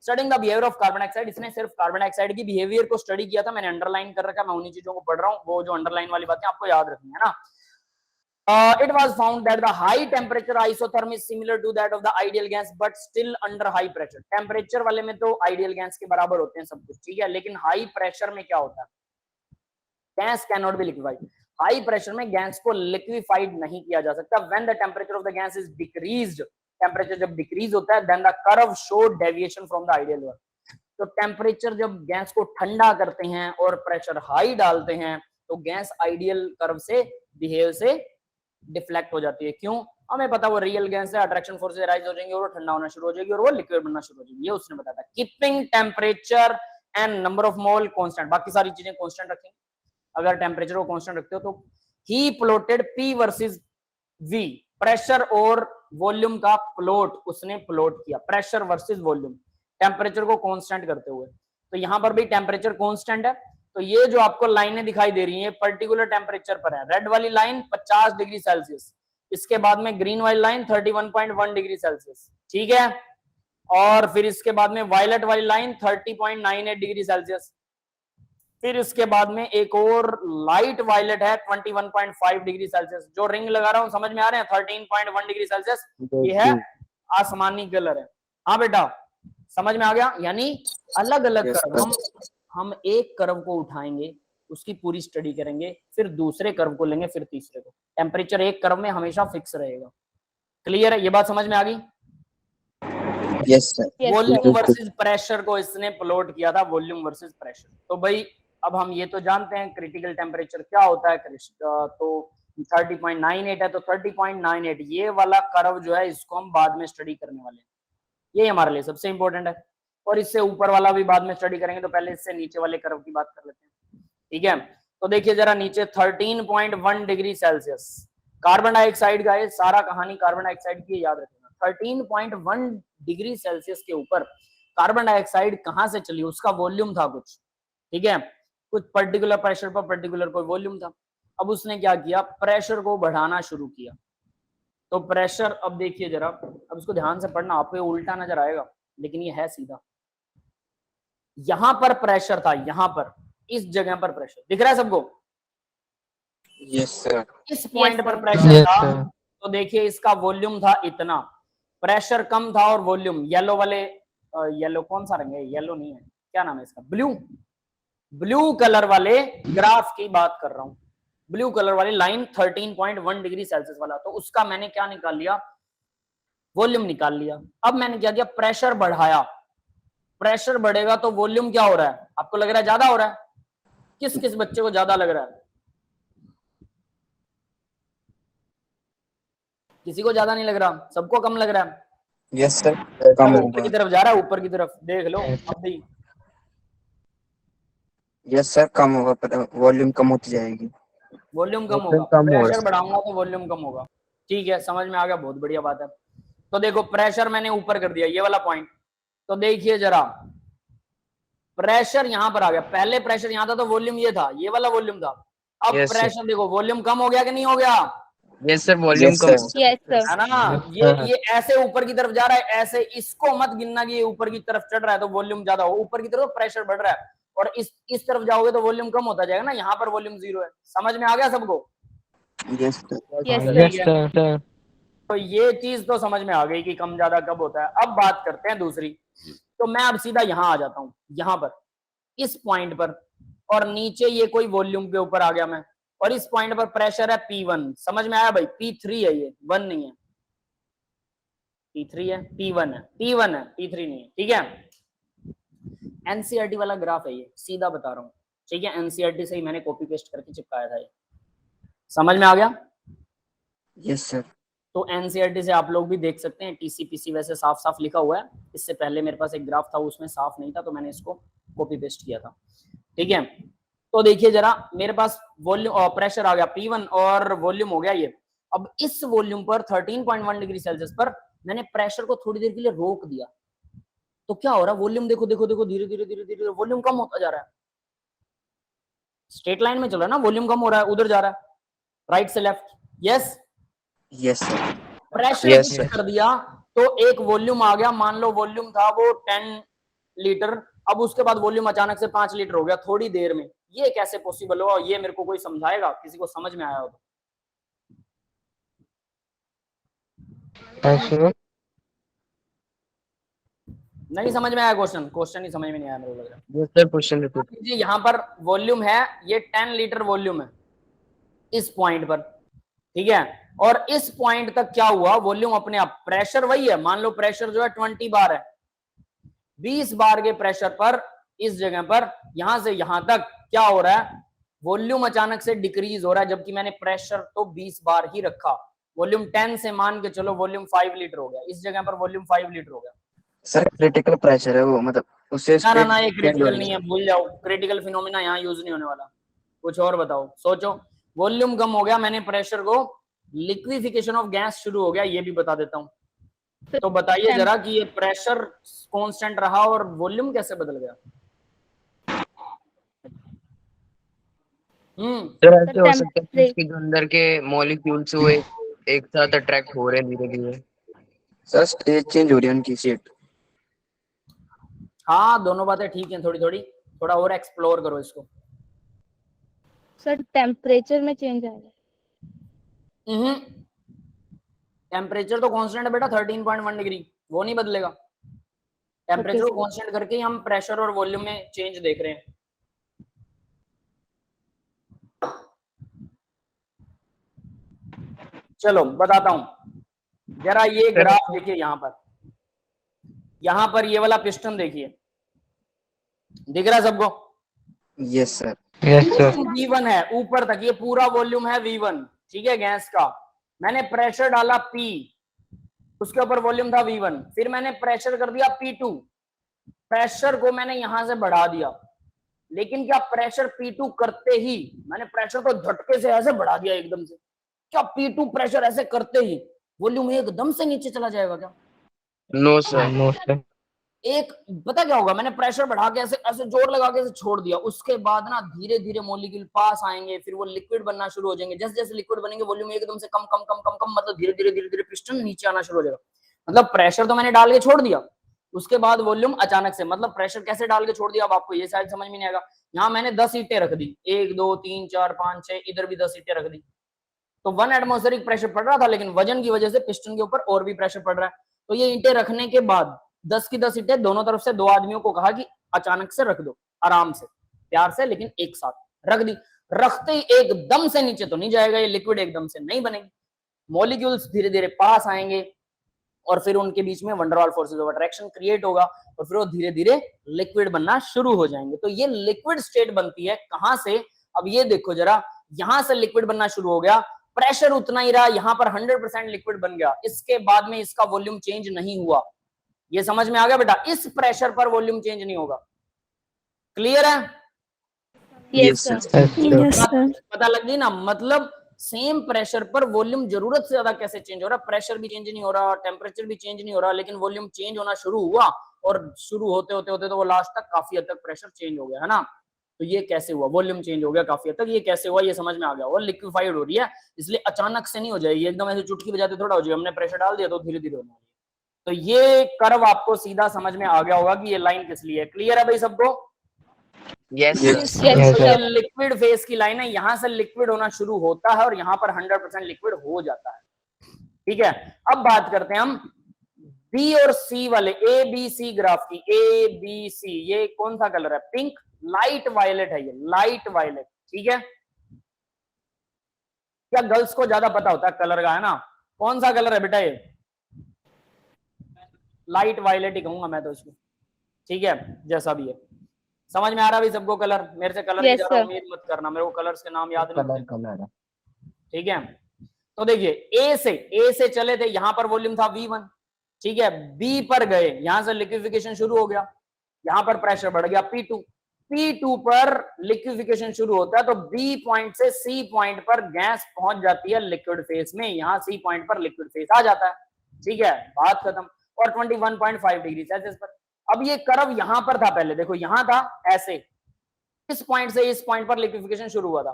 A: studying the behaviour of carbon dioxide, इसने सिर्फ कार्बन डाइऑक्साइड की बिहेवियर को स्टडी किया था। मैंने अंडरलाइन कर रखा है, मैं उन्हीं चीजों को पढ़ रहा हूँ, वो जो अंडरलाइन वाली बातें आपको याद रखनी है ना। It was found that the high temperature isotherm is similar to that of the ideal gas but still under high pressure। Temperature वाले में तो आइडियल गैस के बराबर होते हैं सब कुछ, ठीक है, लेकिन हाई प्रेशर में क्या होता है, gas can not be liquefied. High pressure में गैस को लिक्विफाइड नहीं किया जा सकता। When the temperature of the gas is decreased, temperature जब डिक्रीज होता है, then the curve show deviation from the ideal one. तो टेम्परेचर जब गैस को ठंडा करते हैं और प्रेशर हाई डालते हैं, तो गैस आइडियल कर्व से बिहेव से डिफ्लेक्ट हो जाती है। क्यों? हमें पता, वो रियल गैस है, अट्रैक्शन फोर्स से राइज हो जाएंगे और वो ठंडा होना शुरू हो जाएगी और वो लिक्विड बनना शुरू हो जाएगी, ये उसने बताया था। Keeping temperature and number of mole constant, बाकी सारी चीजें कांस्टेंट रखेंगे। अगर टेम्परेचर को कांस्टेंट रखते हो तो he plotted P versus V, pressure और वॉल्यूम का प्लॉट उसने प्लॉट किया, प्रेशर वर्सेस वॉल्यूम, टेम्परेचर को कांस्टेंट करते हुए। तो यहां पर भी टेम्परेचर कांस्टेंट है, तो ये जो आपको लाइनें दिखाई दे रही हैं पर्टिकुलर टेम्परेचर पर है। रेड वाली लाइन 50 डिग्री सेल्सियस, इसके बाद में ग्रीन वाली लाइन 31.1 डिग्री सेल्सियस, ठीक है, और फिर इसके बाद में वायलेट वाली लाइन 30.98 डिग्री सेल्सियस, फिर इसके बाद में एक और लाइट वायलेट है 21.5 डिग्री सेल्सियस। जो रिंग लगा रहा हूं समझ में आ रहे हैं, 13.1 डिग्री सेल्सियस, ये है आसमानी कलर है। हाँ बेटा समझ में आ गया? यानी अलग अलग कर्व, हम एक कर्व को उठाएंगे, उसकी पूरी स्टडी करेंगे, फिर दूसरे कर्व को लेंगे, फिर तीसरे को। टेम्परेचर एक कर्व में हमेशा फिक्स रहेगा। क्लियर है? ये बात समझ में आ गई?
B: Yes sir.
A: Volume versus pressure को इसने प्लॉट किया था, वॉल्यूम वर्सेस प्रेशर। तो भाई अब हम ये तो जानते हैं क्रिटिकल टेम्परेचर क्या होता है, तो 30.98 है, तो 30.98 ये वाला कर्व जो है इसको हम बाद में स्टडी करने वाले हैं, ये हमारे लिए सबसे इंपॉर्टेंट है। और इससे ऊपर वाला भी बाद में स्टडी करेंगे, तो पहले इससे नीचे वाले कर्व की बात कर लेते हैं, ठीक है। तो देखिए जरा नीचे 13.1 डिग्री सेल्सियस कार्बन डाइऑक्साइड का है, सारा कहानी कार्बन डाइऑक्साइड की याद रखना। 13.1 डिग्री सेल्सियस के ऊपर कार्बन डाइऑक्साइड कहां से चली, उसका वॉल्यूम था कुछ, ठीक है, कुछ पर्टिकुलर प्रेशर पर पर्टिकुलर कोई वॉल्यूम था। अब उसने क्या किया, प्रेशर को बढ़ाना शुरू किया। तो प्रेशर, अब देखिए जरा, अब इसको ध्यान से पढ़ना, आपको ये उल्टा नजर आएगा लेकिन ये है सीधा। यहां पर प्रेशर था, यहां पर इस जगह पर प्रेशर दिख रहा है सबको?
B: Yes sir.
A: इस पॉइंट पर प्रेशर था, तो देखिए इसका वॉल्यूम था इतना, प्रेशर कम था और वॉल्यूम, येलो वाले, येलो कौन सा रंग है, येलो नहीं है, क्या नाम है इसका, ब्लू कलर वाले ग्राफ की बात कर रहा हूं, ब्लू कलर वाली लाइन 13.1 डिग्री सेल्सियस वाला, तो उसका मैंने क्या निकाल लिया, वॉल्यूम निकाल लिया। अब मैंने क्या किया, प्रेशर बढ़ाया, प्रेशर बढ़ेगा तो वॉल्यूम क्या हो रहा है, आपको लग रहा है ज्यादा हो रहा है? किस किस बच्चे को ज्यादा लग रहा है? किसी को ज्यादा नहीं लग रहा, सबको कम लग रहा है?
B: यस सर, कम
A: ऊपर की तरफ जा रहा है, ऊपर की तरफ देख लो अब भी।
B: यस सर, कम होगा, वॉल्यूम कम होती जाएगी,
A: वॉल्यूम कम होगा, प्रेशर बढ़ाऊंगा तो वॉल्यूम कम होगा, ठीक है, समझ में आ गया, बहुत बढ़िया बात है। तो देखो प्रेशर मैंने ऊपर कर दिया, ये वाला पॉइंट, तो देखिए जरा प्रेशर यहां पर आ गया, पहले प्रेशर यहां था तो वॉल्यूम ये था, ये वाला वॉल्यूम था। अब
F: Yes, sir.
A: प्रेशर देखो, वॉल्यूम कम हो गया कि नहीं हो गया,
F: यस सर, वॉल्यूम
B: Yes,
F: कम
B: sir.
C: Yes, sir.
A: है ना। ये ऐसे ऊपर की तरफ जा रहा है, ऐसे इसको मत गिनना कि ये ऊपर की तरफ चढ़ रहा है तो वॉल्यूम ज्यादा हो, ऊपर की तरफ तो प्रेशर बढ़ रहा है, और इस तरफ जाओगे तो वॉल्यूम कम होता जाएगा ना, यहाँ पर वॉल्यूम 0 है। समझ में आ गया सबको?
B: Yes, sir.
C: Yes,
A: ठीक
C: sir.
A: है, तो ये चीज तो समझ में आ गई कि कम ज्यादा कब होता है। अब बात करते हैं दूसरी, तो मैं अब सीधा यहां आ जाता हूं, यहां पर इस पॉइंट पर, और नीचे ये कोई वॉल्यूम के ऊपर आ गया मैं, और इस पॉइंट पर प्रेशर है P1। समझ में आया भाई? P3 है, ये 1 नहीं है, P3 है, P1 है, P1 है, P3 नहीं है, ठीक है। एनसीईआरटी वाला ग्राफ है ये, सीधा बता रहा हूं, ठीक है, एनसीईआरटी से ही मैंने कॉपी पेस्ट करके चिपकाया था ये। समझ में आ गया?
B: Yes, sir.
A: तो एनसीईआरटी से आप लोग भी देख सकते हैं, टीसीपीसी वैसे साफ साफ लिखा हुआ है, इससे पहले मेरे पास एक ग्राफ था उसमें साफ नहीं था तो मैंने इसको कॉपी पेस्ट किया था, ठीक है। तो देखिए जरा, मेरे पास वॉल्यूम और प्रेशर आ गया P1 और वॉल्यूम हो गया ये। अब इस वॉल्यूम पर 13.1 डिग्री सेल्सियस पर मैंने प्रेशर को थोड़ी देर के लिए रोक दिया, तो क्या हो रहा है, वॉल्यूम देखो देखो देखो, धीरे धीरे धीरे धीरे वॉल्यूम कम होता जा रहा है, स्ट्रेट लाइन में चल रहा है ना, वॉल्यूम कम हो रहा है, उधर जा रहा है, राइट से left. Yes,
B: Yes, sir.
A: Pressure
F: Yes,
A: fix
F: sir.
A: कर दिया तो एक वॉल्यूम आ गया, मान लो वॉल्यूम था वो 10 लीटर, अब उसके बाद वॉल्यूम अचानक से 5 लीटर हो गया थोड़ी देर में। ये कैसे पॉसिबल हुआ, ये मेरे को कोई समझाएगा? किसी को समझ में आया हो तो? नहीं समझ में आया क्वेश्चन? क्वेश्चन ही समझ में नहीं आया मेरे को लग रहा है।
F: Yes sir, question repeat.
A: जी, यहाँ पर वॉल्यूम है, ये 10 लीटर वॉल्यूम है इस पॉइंट पर, ठीक है। और इस पॉइंट तक क्या हुआ, वॉल्यूम अपने आप, प्रेशर वही है, मान लो प्रेशर जो है 20 बार है, 20 बार के प्रेशर पर इस जगह पर यहां से यहां तक क्या हो रहा है, वॉल्यूम अचानक से डिक्रीज हो रहा है, जबकि मैंने प्रेशर तो 20 बार ही रखा। वॉल्यूम 10 से मान के चलो वॉल्यूम 5 लीटर हो गया, इस जगह पर वॉल्यूम 5 लीटर हो गया।
B: सर क्रिटिकल प्रेशर है वो, मतलब उससे
A: ना ये
B: स्टेट
A: क्रिटिकल नहीं है, भूल जाओ, क्रिटिकल फिनोमिना यहाँ यूज नहीं होने वाला। कुछ और बताओ, सोचो। वॉल्यूम कम हो गया, मैंने प्रेशर को, लिक्विफिकेशन ऑफ गैस शुरू हो गया, ये भी बता देता हूँ। तो बताइए जरा कि ये प्रेशर कांस्टेंट रहा और वॉल्यूम कैसे बदल गया?
F: सर ऐसे हो सकता है कि जो अंदर के मॉलिक्यूल्स वो एक साथ अट्रैक्ट हो रहे हैं धीरे धीरे।
B: सर स्टेज चेंज हो रही है उनकी सीट।
A: हाँ, दोनों बातें ठीक हैं, थोड़ी थोड़ी, थोड़ा और एक्सप्लोर करो इसको।
C: सर टेम्परेचर में चेंज आएगा?
A: टेम्परेचर तो कांस्टेंट है बेटा, 13.1 डिग्री, वो नहीं बदलेगा। टेम्परेचर को कांस्टेंट करके ही हम प्रेशर और वॉल्यूम में चेंज देख रहे हैं। चलो बताता हूं जरा, ये ग्राफ देखिए, यहां पर ये वाला पिस्टन देखिए, दिख रहा है सबको?
B: Yes sir.
A: V1 है ऊपर तक, ये पूरा वॉल्यूम है V1, ठीक है, गैस का। मैंने प्रेशर डाला P, उसके ऊपर वॉल्यूम था V1, फिर मैंने प्रेशर कर दिया P2, प्रेशर को मैंने यहां से बढ़ा दिया, लेकिन क्या प्रेशर P2 करते ही मैंने प्रेशर को झटके से ऐसे बढ़ा दिया एकदम से, क्या P2 प्रेशर ऐसे करते ही वॉल्यूम एकदम से नीचे चला जाएगा क्या?
F: No sir.
A: एक पता क्या होगा, मैंने प्रेशर बढ़ा के ऐसे ऐसे जोर लगा के ऐसे छोड़ दिया, उसके बाद ना धीरे धीरे मॉलिक्यूल पास आएंगे, फिर वो लिक्विड बनना शुरू हो जाएंगे। जैसे जैसे लिक्विड बनेंगे वॉल्यूम एकदम से कम कम कम कम कम, मतलब धीरे धीरे धीरे धीरे पिस्टन नीचे आना शुरू हो जाएगा। मतलब प्रेशर तो मैंने डाल के छोड़ दिया, उसके बाद वॉल्यूम अचानक से, मतलब प्रेशर कैसे डाल के छोड़ दिया अब आपको ये शायद समझ में नहीं आएगा। यहाँ मैंने 10 ईंटें रख दी, 1 2 3 4 5 6, इधर भी 10 ईंटें रख दी, तो 1 एटमॉस्फेरिक प्रेशर पड़ रहा था, लेकिन वजन की वजह से पिस्टन के ऊपर और भी प्रेशर पड़ रहा है। तो ये ईंटें रखने के बाद 10 की 10 ईंटें दोनों तरफ से 2 आदमियों को कहा कि अचानक से रख दो, आराम से, प्यार से, लेकिन एक साथ रख दी। रखते ही एकदम से नीचे तो नहीं जाएगा ये लिक्विड, एकदम से नहीं बनेगी, मॉलिक्यूल्स धीरे धीरे पास आएंगे और फिर उनके बीच में van der Waals forces of attraction create होगा और फिर वो धीरे धीरे लिक्विड बनना शुरू हो जाएंगे। तो ये लिक्विड स्टेट बनती है कहां से? अब ये देखो जरा, यहां से लिक्विड बनना शुरू हो गया, प्रेशर उतना ही रहा, यहां पर 100% लिक्विड बन गया, इसके बाद में इसका वॉल्यूम चेंज नहीं हुआ। ये समझ में आ गया बेटा? इस प्रेशर पर वॉल्यूम चेंज नहीं होगा। क्लियर है?
C: Yes sir.
A: पता लग गई ना? मतलब सेम प्रेशर पर वॉल्यूम जरूरत से ज्यादा कैसे चेंज हो रहा है, प्रेशर भी चेंज नहीं हो रहा, टेम्परेचर भी चेंज नहीं हो रहा, लेकिन वॉल्यूम चेंज होना शुरू हुआ और शुरू होते होते होते तो वो लास्ट तक काफी हद तक प्रेशर चेंज हो गया, है ना। तो ये कैसे हुआ, वॉल्यूम चेंज हो गया काफी हद तक, ये कैसे हुआ ये समझ में आ गया। और लिक्विफाइड हो रही है, इसलिए अचानक से नहीं हो जाएगी, एकदम ऐसे चुटकी बजाते थोड़ा हो जाएगी, हमने प्रेशर डाल दिया तो धीरे धीरे होने वाली है। तो ये कर्व आपको सीधा समझ में आ गया होगा कि ये लाइन किस लिए है। क्लियर है भाई सबको?
F: यस
C: Yes,
A: तो
C: sir.
A: ये लिक्विड फेज की लाइन है, यहां से लिक्विड होना शुरू होता है और यहां पर 100% लिक्विड हो जाता है। ठीक है, अब बात करते हैं हम बी और सी वाले, ए बी सी ग्राफ की। ए बी सी, ये कौन सा कलर है? पिंक, लाइट वायलेट है ये, लाइट वायलेट। ठीक है, क्या गर्ल्स को ज्यादा पता होता है कलर का, है ना? कौन सा कलर है बेटा ये? लाइट वायलेट ही कहूंगा मैं तो इसको। ठीक है, जैसा भी है, समझ में आ रहा है भाई सबको कलर? मेरे से कलर की
C: Yes,
A: ज्यादा
C: sir.
A: उम्मीद मत करना, मेरे को कलर्स के नाम याद नहीं होते।
F: कलर
A: ठीक है, तो देखिए ए से चले थे, यहां पर वॉल्यूम था V1। ठीक है, बी पर गए, यहां से लिक्विफिकेशन शुरू हो गया, यहां पर प्रेशर बढ़ गया P2। P2 पर लिक्विफिकेशन शुरू होता है तो बी पॉइंट से सी पॉइंट पर गैस पहुंच जाती है लिक्विड फेज में, यहां सी पॉइंट पर लिक्विड फेज आ जाता है। ठीक है, बात खत्म। और 21.5 डिग्री सेल्सियस पर। अब ये कर्व यहां पर था, पहले देखो यहां था ऐसे, इस पॉइंट से इस पॉइंट पर लिक्विफिकेशन शुरू हुआ था।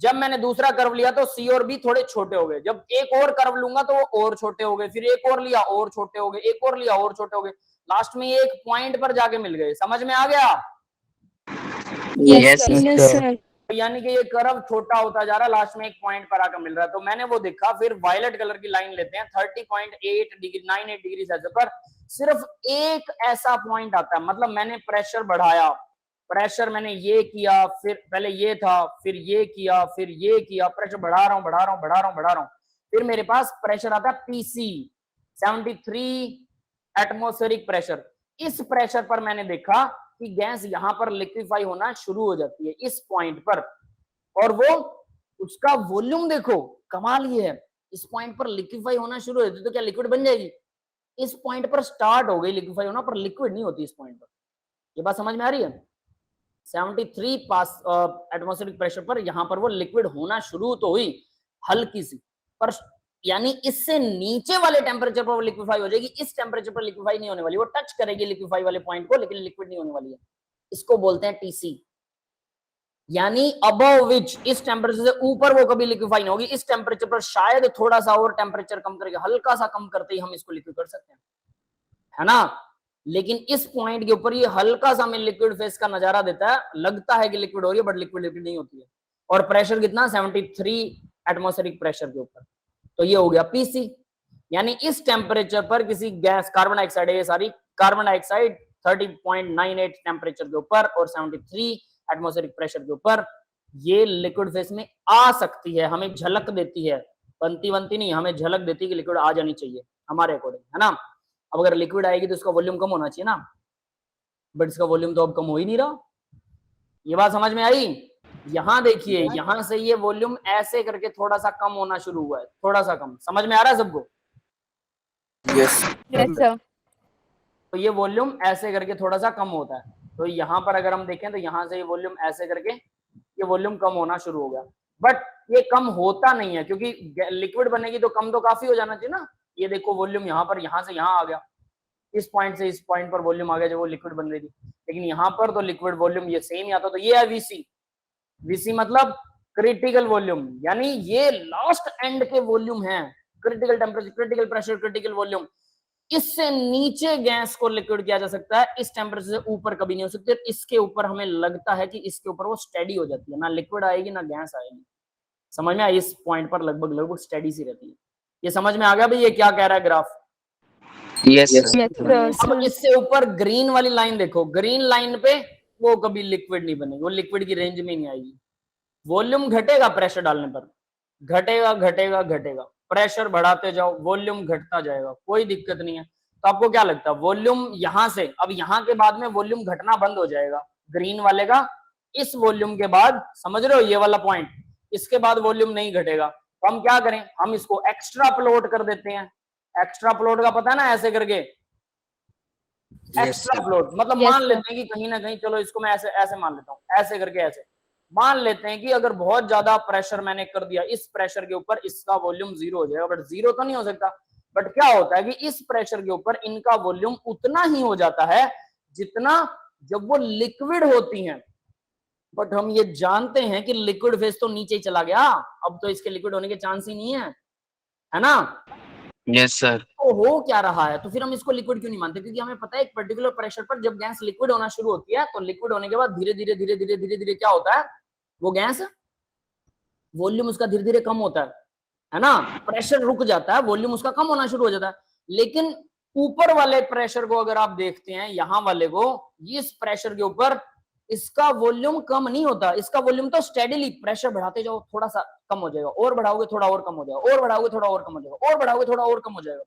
A: जब मैंने दूसरा कर्व लिया तो सी और बी थोड़े छोटे हो गए, जब एक और कर्व लूंगा तो वो और छोटे हो गए, फिर एक और लिया और छोटे हो गए, एक और लिया और छोटे हो गए, लास्ट में ये एक पॉइंट पर जाके मिल गए। समझ में आ गया?
C: Yes, sir. Yes, sir.
A: यानी कि ये कर्व छोटा होता जा रहा है, लास्ट में एक पॉइंट पर आकर मिल रहा है। तो मैंने वो देखा, फिर वायलेट कलर की लाइन लेते हैं, 30.8 डिग्री 98 डिग्री सेल्सियस पर सिर्फ एक ऐसा पॉइंट आता है, मतलब मैंने प्रेशर बढ़ाया, प्रेशर मैंने ये किया, फिर पहले ये था, फिर ये किया, फिर ये किया, प्रेशर बढ़ा रहा हूं बढ़ा रहा हूं बढ़ा रहा हूं बढ़ा रहा हूं, फिर मेरे पास प्रेशर आता है पीसी 73 एटमॉस्फेरिक प्रेशर। इस प्रेशर पर मैंने देखा कि गैस यहां पर लिक्विफाई होना शुरू हो जाती है इस पॉइंट पर, और वो उसका वॉल्यूम देखो, कमाल ये है, इस पॉइंट पर लिक्विफाई होना शुरू हो जाती है तो क्या लिक्विड बन जाएगी? इस पॉइंट पर स्टार्ट हो गई लिक्विफाई होना, पर लिक्विड नहीं होती इस पॉइंट पर। ये बात समझ में आ रही है? 73 पास एटमॉस्फेरिक प्रेशर पर यहां पर वो लिक्विड होना शुरू तो हुई हल्की सी, पर यानी इससे नीचे वाले टेम्परेचर पर वो लिक्विफाई हो जाएगी, इस टेम्परेचर पर लिक्विफाई नहीं होने वाली, वो टच करेगी लिक्विफाई वाले पॉइंट को लेकिन लिक्विड नहीं होने वाली है। इसको बोलते हैं टीसी, यानी अबव विच, इस टेम्परेचर से ऊपर वो कभी लिक्विफाई नहीं होगी, इस टेम्परेचर पर शायद थोड़ा सा और टेम्परेचर कम करके, हल्का सा कम करते ही हम इसको लिक्विड कर सकते हैं, है ना। लेकिन इस पॉइंट के ऊपर ये हल्का सा हमें लिक्विड फेस का नजारा देता है, लगता है कि लिक्विड हो रही है बट लिक्विड नहीं होती है। और प्रेशर कितना? 73 एटमॉस्फेरिक प्रेशर के ऊपर। तो ये हो गया पीसी, यानी इस टेम्परेचर पर किसी गैस, कार्बन डाइऑक्साइड है सारी, कार्बन डाइऑक्साइड 30.98 टेम्परेचर के ऊपर और 73 एटमॉस्फेरिक प्रेशर के ऊपर ये लिक्विड फेस में आ सकती है, हमें झलक देती है, बनती नहीं, हमें झलक देती है कि लिक्विड आ जानी चाहिए हमारे अकॉर्डिंग, है ना। अब अगर लिक्विड आएगी तो इसका वॉल्यूम कम होना चाहिए ना, बट इसका वॉल्यूम तो अब कम हो ही नहीं रहा। ये बात समझ में आई? यहां देखिए, यहां से ये वॉल्यूम ऐसे करके थोड़ा सा कम होना शुरू हुआ है, थोड़ा सा कम। समझ में आ रहा है सबको?
F: Yes
C: Yes, sir.
A: तो ये वॉल्यूम ऐसे करके थोड़ा सा कम होता है। तो यहाँ पर अगर हम देखें तो यहाँ से ये वॉल्यूम ऐसे करके ये वॉल्यूम कम होना शुरू हो गया, बट ये कम होता नहीं है क्योंकि लिक्विड बनेगी तो कम तो काफी हो जाना चाहिए ना। ये देखो वॉल्यूम यहाँ पर, यहाँ से यहाँ आ गया, इस पॉइंट से इस पॉइंट पर वॉल्यूम आ गया जो वो लिक्विड बन रही थी, लेकिन यहाँ पर तो लिक्विड वॉल्यूम ये सेम ही आता। तो ये है वीसी, वीसी मतलब क्रिटिकल वॉल्यूम, यानी ये लास्ट एंड के वॉल्यूम है, critical temperature, critical pressure, critical volume. इससे नीचे गैस को लिक्विड किया जा सकता है, इस टेम्परेचर से ऊपर कभी नहीं हो सकती। इसके ऊपर हमें लगता है कि इसके ऊपर वो स्टेडी हो जाती है, ना लिक्विड आएगी ना गैस आएगी। समझ में आई? इस पॉइंट पर लगभग स्टेडी सी रहती है। ये समझ में आ गया भाई ये क्या कह रहा है ग्राफ?
F: Yes
C: Yes, sir.
A: अब इससे ऊपर ग्रीन वाली लाइन देखो, ग्रीन लाइन पे वो कभी लिक्विड नहीं बनेगी, वो लिक्विड की रेंज में नहीं आएगी। वॉल्यूम घटेगा प्रेशर डालने पर, घटेगा घटेगा घटेगा, प्रेशर बढ़ाते जाओ वॉल्यूम घटता जाएगा, कोई दिक्कत नहीं है। तो आपको क्या लगता है वॉल्यूम यहां से, अब यहां के बाद में वॉल्यूम घटना बंद हो जाएगा ग्रीन वाले का, इस वॉल्यूम के बाद, समझ रहे हो ये वाला पॉइंट, इसके बाद वॉल्यूम नहीं घटेगा। तो हम क्या करें, हम इसको एक्स्ट्रा प्लॉट कर देते हैं। एक्स्ट्रा प्लॉट का पता है ना, ऐसे करके एक्स्ट्रा प्लॉट मतलब
C: Yes,
A: मान
C: sir.
A: लेते हैं कि कहीं ना कहीं, चलो इसको मैं ऐसे ऐसे मान लेता हूँ, ऐसे करके ऐसे, मान लेते हैं कि अगर बहुत ज्यादा प्रेशर मैंने कर दिया इस प्रेशर के ऊपर, इसका वॉल्यूम जीरो हो जाएगा, बट जीरो तो नहीं हो सकता। बट क्या होता है कि इस प्रेशर के ऊपर इनका वॉल्यूम उतना ही हो जाता है जितना जब वो लिक्विड होती हैं। बट हम ये जानते हैं कि लिक्विड फेज तो नीचे ही चला गया, अब तो इसके लिक्विड होने के चांस ही नहीं है ना।
B: Yes sir.
A: तो हो क्या रहा है, तो फिर हम इसको लिक्विड क्यों नहीं मानते, क्योंकि हमें पता है एक पर्टिकुलर प्रेशर पर जब गैस लिक्विड होना शुरू होती है तो लिक्विड होने के बाद धीरे धीरे धीरे धीरे धीरे धीरे क्या होता है, वो गैस वॉल्यूम उसका धीरे धीरे कम होता है ना, प्रेशर रुक जाता है, वॉल्यूम उसका कम होना शुरू हो जाता है। लेकिन ऊपर वाले प्रेशर को अगर आप देखते हैं, यहां वाले को, इस प्रेशर के ऊपर इसका वॉल्यूम कम नहीं होता, इसका वॉल्यूम तो स्टेडीली प्रेशर बढ़ाते जाओ, थोड़ा सा कम हो जाएगा, और बढ़ाओगे थोड़ा और कम हो जाएगा, और बढ़ाओगे थोड़ा और कम हो जाएगा, और बढ़ाओगे थोड़ा और कम हो जाएगा।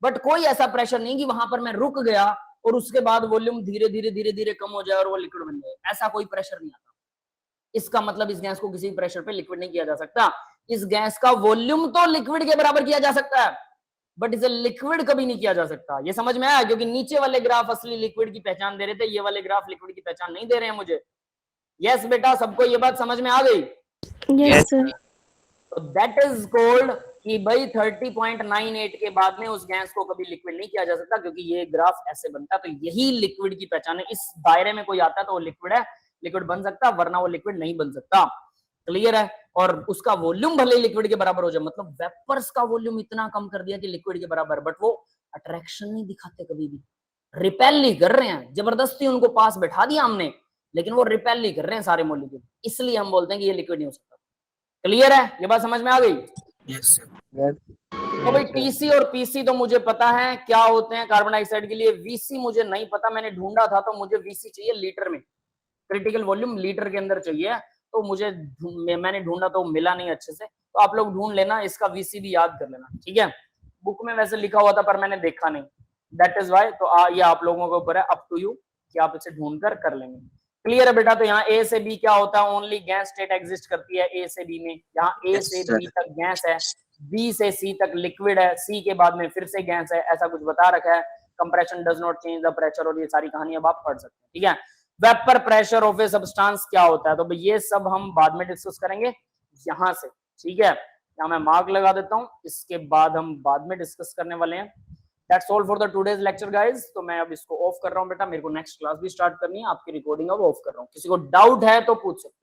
A: बट कोई ऐसा प्रेशर नहीं कि वहां पर मैं रुक गया और उसके बाद वॉल्यूम धीरे धीरे धीरे धीरे कम हो जाए और वो लिक्विड बन जाए, ऐसा कोई प्रेशर नहीं आता। इसका मतलब इस गैस को किसी प्रेशर पे लिक्विड नहीं किया जा सकता। इस गैस का वॉल्यूम तो लिक्विड के बराबर किया जा सकता है, बट इसे लिक्विड कभी नहीं किया जा सकता। ये समझ में आया, क्योंकि नीचे वाले ग्राफ असली लिक्विड की पहचान दे रहे थे, ये वाले ग्राफ लिक्विड की पहचान नहीं दे रहे हैं मुझे। यस बेटा, सबको ये बात समझ में आ गई?
C: Yes sir.
A: तो दैट इज कॉल्ड कि भाई 30.98 के बाद में उस गैस को कभी लिक्विड नहीं किया जा सकता, क्योंकि ये ग्राफ ऐसे बनता है। तो यही लिक्विड की पहचान है। इस दायरे में कोई आता है तो वो लिक्विड है, लिक्विड बन सकता, वरना वो लिक्विड नहीं बन सकता। क्लियर है? और उसका वॉल्यूम भले ही लिक्विड के बराबर हो जाए, मतलब वेपर्स का वॉल्यूम इतना कम कर दिया कि लिक्विड के बराबर, बट वो अट्रैक्शन नहीं दिखाते, कभी भी रिपेल नहीं कर रहे हैं, जबरदस्ती उनको पास बैठा दिया हमने, लेकिन वो रिपेल नहीं कर रहे हैं सारे मॉलिक्यूल, इसलिए हम बोलते हैं कि ये लिक्विड नहीं हो सकता। क्लियर है? ये बात समझ में आ गई?
B: Yes sir.
A: तो भाई टीसी और पीसी तो मुझे पता है क्या होते हैं कार्बन डाइऑक्साइड के लिए। वीसी मुझे नहीं पता, मैंने ढूंढा था, तो मुझे वीसी चाहिए लीटर में, क्रिटिकल वॉल्यूम लीटर के अंदर चाहिए, तो मुझे मैंने ढूंढा तो मिला नहीं अच्छे से, तो आप लोग ढूंढ लेना, इसका वीसी भी याद कर लेना, ठीक है? बुक में वैसे लिखा हुआ था पर मैंने देखा नहीं, दैट इज वाई। तो ये आप लोगों के ऊपर है, अप टू यू कि आप इसे ढूंढ कर लेंगे। क्लियर है बेटा? तो यहाँ ए से बी क्या होता है, ओनली गैस स्टेट एग्जिस्ट करती है ए से बी में। यहाँ ए से बी तक गैस है, बी से सी तक लिक्विड है, सी के बाद में फिर से गैस है, ऐसा कुछ बता रखा है। Compression does not change the pressure, और ये सारी कहानी अब आप पढ़ सकते हैं, ठीक है? Vapour pressure of a substance क्या होता है, तो ये सब हम बाद में डिस्कस करेंगे यहां से, ठीक है? यहाँ मैं मार्क लगा देता हूँ, इसके बाद हम बाद में डिस्कस करने वाले हैं। That's all for the today's lecture guys। तो मैं अब इसको ऑफ कर रहा हूँ बेटा, मेरे को नेक्स्ट क्लास भी स्टार्ट करनी है, आपकी रिकॉर्डिंग अब ऑफ कर रहा हूँ। किसी को डाउट है तो पूछ सकते हैं।